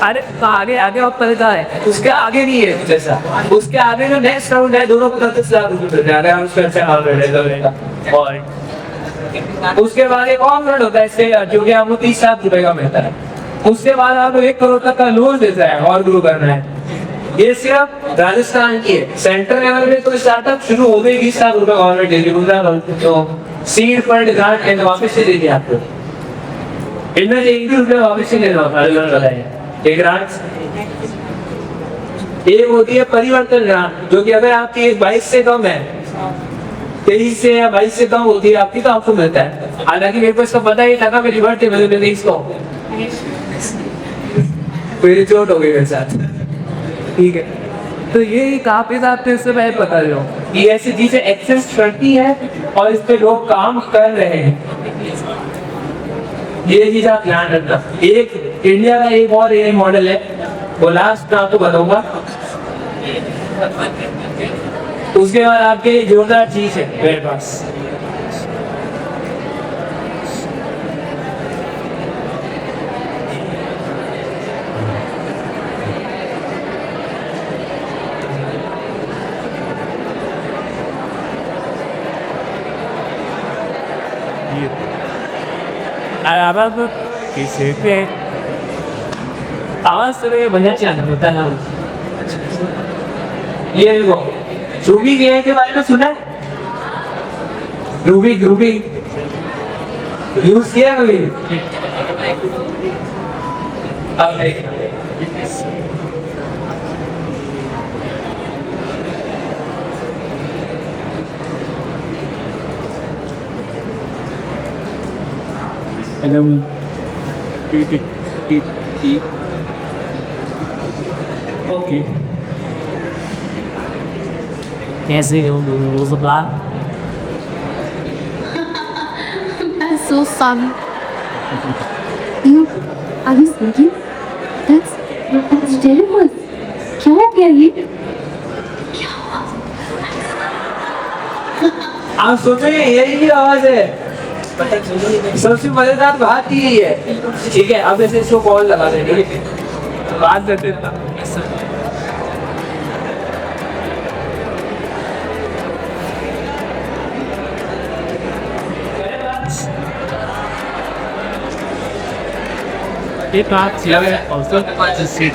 अरे आगे आगे और पता है, उसके आगे नहीं है जैसा, उसके आगे जो नेक्स्ट राउंड है, दोनों को 30 लाख रुपए मिल रहे हैं, उसका अच्छा हाल रहेगा। और उसके बाद एक और फंड होता है इससे, जो कि आपको 30 लाख रुपए का मिलता है। उसके बाद आपको 1 करोड़ तक का लोन देता है और ग्रो करना है। ये सिर्फ राजस्थान की है। सेंटर लेवल पे तो स्टार्टअप शुरू हो गई, 20 लाख रुपए गवर्नमेंट दे रही, तो सीड फंड ग्रांट एंड वापस से देगी आपको। इनमें से 1 रुपये वापस से देना होता है। एक ग्रांट, एक होती है परिवर्तन ग्रांट, जो कि अगर आपकी एज 22 से कम है, 23 से या 22 से कम होती है आपकी, तो आपको मिलता है। हालांकि मेरे को इसका पता ही था, मेरी बर्थडे में मैंने इसको मेरी चोट हो गई मेरे साथ, ठीक है। तो ये काफी साथ इससे मैं बता रहा हूँ, ये ऐसी चीजें एक्सेस करती है और इस पे लोग काम कर रहे हैं। ये चीज आप ध्यान रखना। एक इंडिया का एक और AI मॉडल है, वो लास्ट मैं आपको बताऊंगा। उसके बाद आपके जोरदार चीज है मेरे पास। अब किसी पे आवाज से बढ़िया चैनल होता है ना। ये देखो, रूबी के के बारे में सुना है? रूबी यूज किया कभी? अब ओके, कैसे हो रोज़बला? That's so funny. Are you thinking? That's terrible. क्या हो गया ये? आप सोचो ये यही की आवाज है। सबसे मजेदार बात यही है, ठीक है। अब ऐसे इसको कॉल लगा देंगे, बात देते हैं।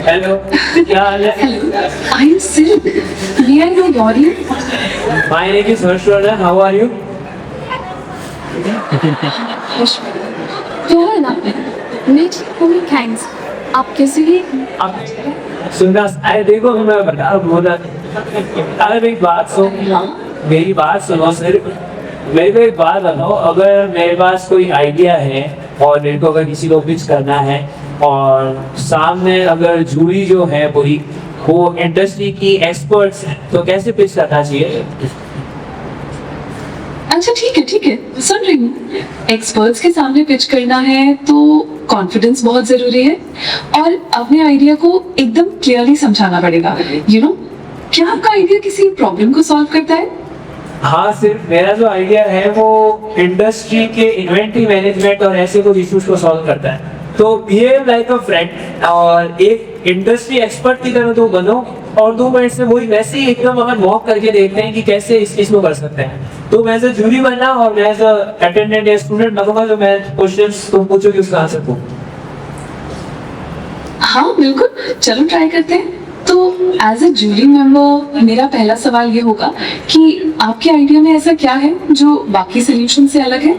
हेलो, क्या हाल है? Are you sick? May I know your name? My name is Harshvardhan. How are you? जो है ना, मैं ठीक हूँ, थैंक्स। आप कैसे हैं? अब सुनना, अरे देखो मैं बता बोला, अरे मेरी बात सुन, मेरी बात सुनो सिर्फ। मेरे को एक बात बताओ, अगर मेरे पास कोई आइडिया है और मेरे को अगर किसी को पिच करना है, और सामने अगर जूरी जो है पूरी वो इंडस्ट्री की एक्सपर्ट्स है, तो कैसे पिच करना चाहिए? अच्छा ठीक है, सुन रही हूँ। एक्सपर्ट्स के सामने पिच करना है तो कॉन्फिडेंस बहुत जरूरी है, और अपने आइडिया को एकदम क्लियरली समझाना पड़ेगा। यू नो, क्या आपका आइडिया किसी प्रॉब्लम को सॉल्व करता है? हाँ, सिर्फ मेरा जो आइडिया है वो इंडस्ट्री के इन्वेंटरी मैनेजमेंट और ऐसे कुछ इश्यूज को सॉल्व करता है। तो बिहेव लाइक अ फ्रेंड और एक इंडस्ट्री एक्सपर्ट की तरह तो बनो, और 2 मिनट से वही वैसे ही एकदम अगर मॉक करके देखते हैं कि कैसे इस चीज को कर सकते हैं। तो मैं एज अ जूरी बनना और मैं एज अ अटेंडेंट या स्टूडेंट बनूंगा, जो मैं क्वेश्चंस तुम पूछोगे उसका आंसर दूं। हाँ बिल्कुल, चलो ट्राई करते हैं। तो एज ए जूरी मेंबर मेरा पहला सवाल ये होगा कि आपके आइडिया में ऐसा क्या है जो बाकी सोल्यूशन से अलग है?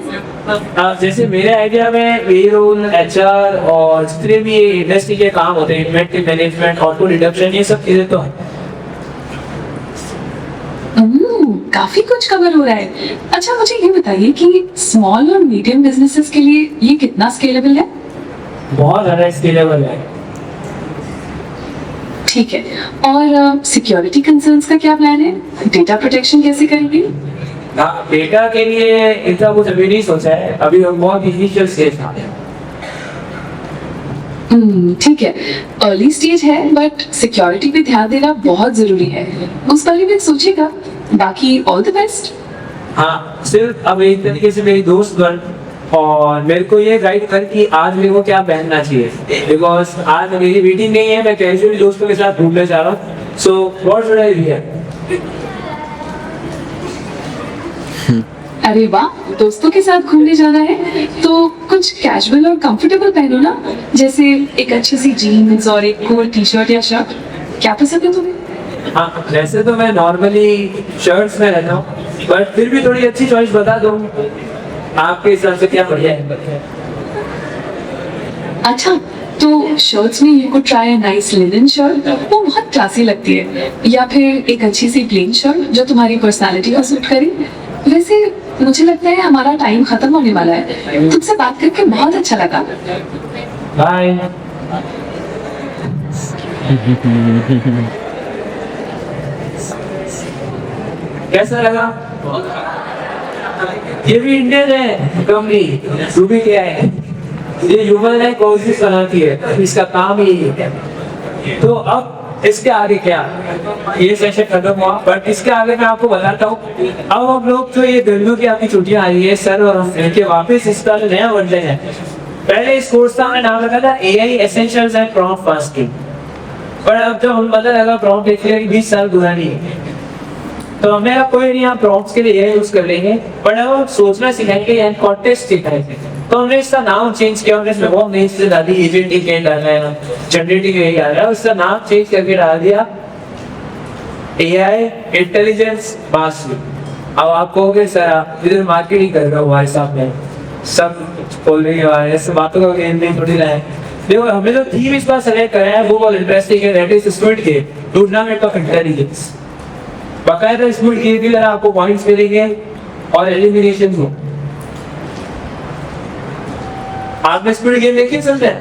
जैसे मेरे आइडिया में पेरोल, एचआर और जितने भी इंडस्ट्री के काम होते हैं, इन्वेंटरी मैनेजमेंट, ऑटो रिडक्शन, ये सब चीजें तो है। काफी कुछ कवर हो रहा है। अच्छा मुझे ये बताइए कि स्मॉल और मीडियम बिजनेसेस के लिए ये कितना स्केलेबल है? बहुत ज्यादा स्केलेबल है। ठीक है, और सिक्योरिटी कंसर्न्स का क्या प्लान है? डेटा प्रोटेक्शन कैसे करेंगे? डेटा के लिए इतना कुछ अभी नहीं सोचा है, अभी हम बहुत इनिशियल स्टेज में हैं। ठीक है, अर्ली स्टेज है बट सिक्योरिटी पे ध्यान देना बहुत जरूरी है, उस बारे में सोचिएगा। बाकी ऑल द बेस्ट। हाँ, सिर्फ अब एक तरीके से मेरी दोस्त बन और मेरे को ये गाइड कर कि आज मेरे को क्या पहनना चाहिए, बिकॉज आज मेरी मीटिंग नहीं है, मैं कैजुअली दोस्तों के साथ घूमने जा रहा हूँ। So what should I wear? अरे वाह, दोस्तों के साथ घूमने जाना है तो कुछ कैजुअल और कंफर्टेबल पहनो ना, जैसे एक अच्छी सी जीन्स और एक कोट टी शर्ट या शर्ट। क्या पसंद है तुम्हें? हाँ, वैसे तो मैं नॉर्मली शर्ट्स में रहता हूँ, बट फिर भी थोड़ी अच्छी चॉइस बता दो, आपके हिसाब से क्या बढ़िया है? अच्छा, तो शर्ट्स में you could try nice linen shirt, वो बहुत क्लासी लगती है, या फिर एक अच्छी सी प्लेन शर्ट जो तुम्हारी पर्सनालिटी को सूट करे। वैसे मुझे लगता है हमारा टाइम खत्म होने वाला है, तुमसे बात करके बहुत अच्छा लगा। बाय। कैसा लगा? ये भी इंडियन है कंपनी, रूबी क्या है, ये ह्यूमन है कोशिश बनाती है, इसका काम ही है। तो अब इसके आगे क्या, ये सेशन खत्म हुआ, बट इसके आगे मैं आपको बताता हूँ। अब हम लोग तो ये गर्मियों की आपकी छुट्टियां आ रही है सर, और हम इनके वापस इसका जो नया वर्जन है, पहले इस कोर्स का हमने नाम रखा था AI essentials and prompt mastering, पर अब जब हम पता लगा प्रॉम्प्ट एक्चुअली 20 साल पुरानी है, तो हमने कहा कोई नहीं, आप प्रॉम्प्ट्स के लिए AI यूज कर लेंगे, पर अब सोचना सिखाएंगे एंड कॉन्टेक्स्ट सिखाएंगे। तो हमने इसका नाम चेंज किया, हमने इसमें बहुत नई चीजें डाली, एजेंटिक AI डाला है, जनरेटिव AI डाला है, उसका नाम चेंज करके डाल दिया AI इंटेलिजेंस मास्टरी। अब आप कहोगे सर आप इधर मार्केटिंग कर रहे हो, हमारे सामने सब बोल रही है, ऐसे बातों का गेम नहीं थोड़ी रहा है। देखो हमने जो थीम इस बार सेलेक्ट करा है वो बहुत इंटरेस्टिंग है, that is squid game, tournament of intelligence. बकायदा स्क्विड गेम की तरह आपको पॉइंट्स मिलेंगे और एलिमिनेशन हो। आपने स्क्विड गेम देखी समझे?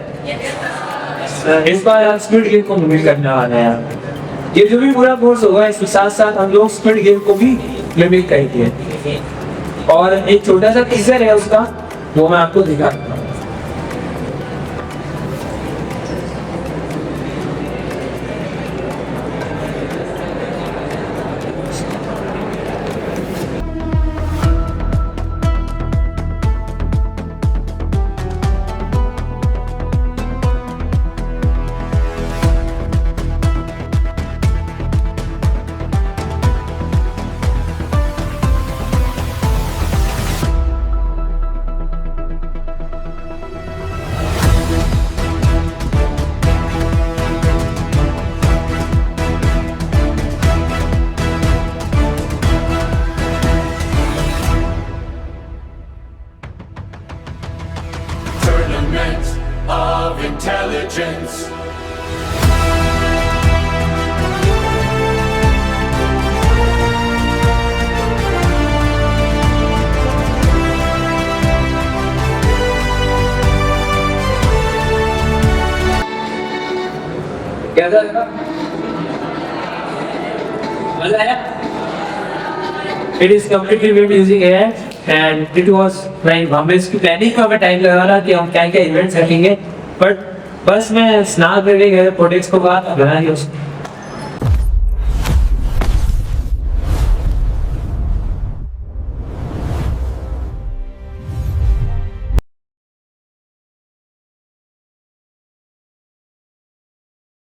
इस बार आप स्क्विड गेम को मिमिक करने वाले हैं। ये जो भी पूरा कोर्स होगा इसके साथ साथ हम लोग स्क्विड गेम को भी मिमिक करेंगे, और एक छोटा सा टीजर है उसका, वो मैं आपको दिखाता हूँ। Tournament of Intelligence. कैसा लगा? मजा आया? It is completely built using AI and it was like हमें इसकी प्लानिंग का हमें टाइम लगा रहा कि हम क्या क्या इवेंट्स रखेंगे, बट बस मैं स्नान करके गए प्रोडक्ट्स को बात बना दिया उसको।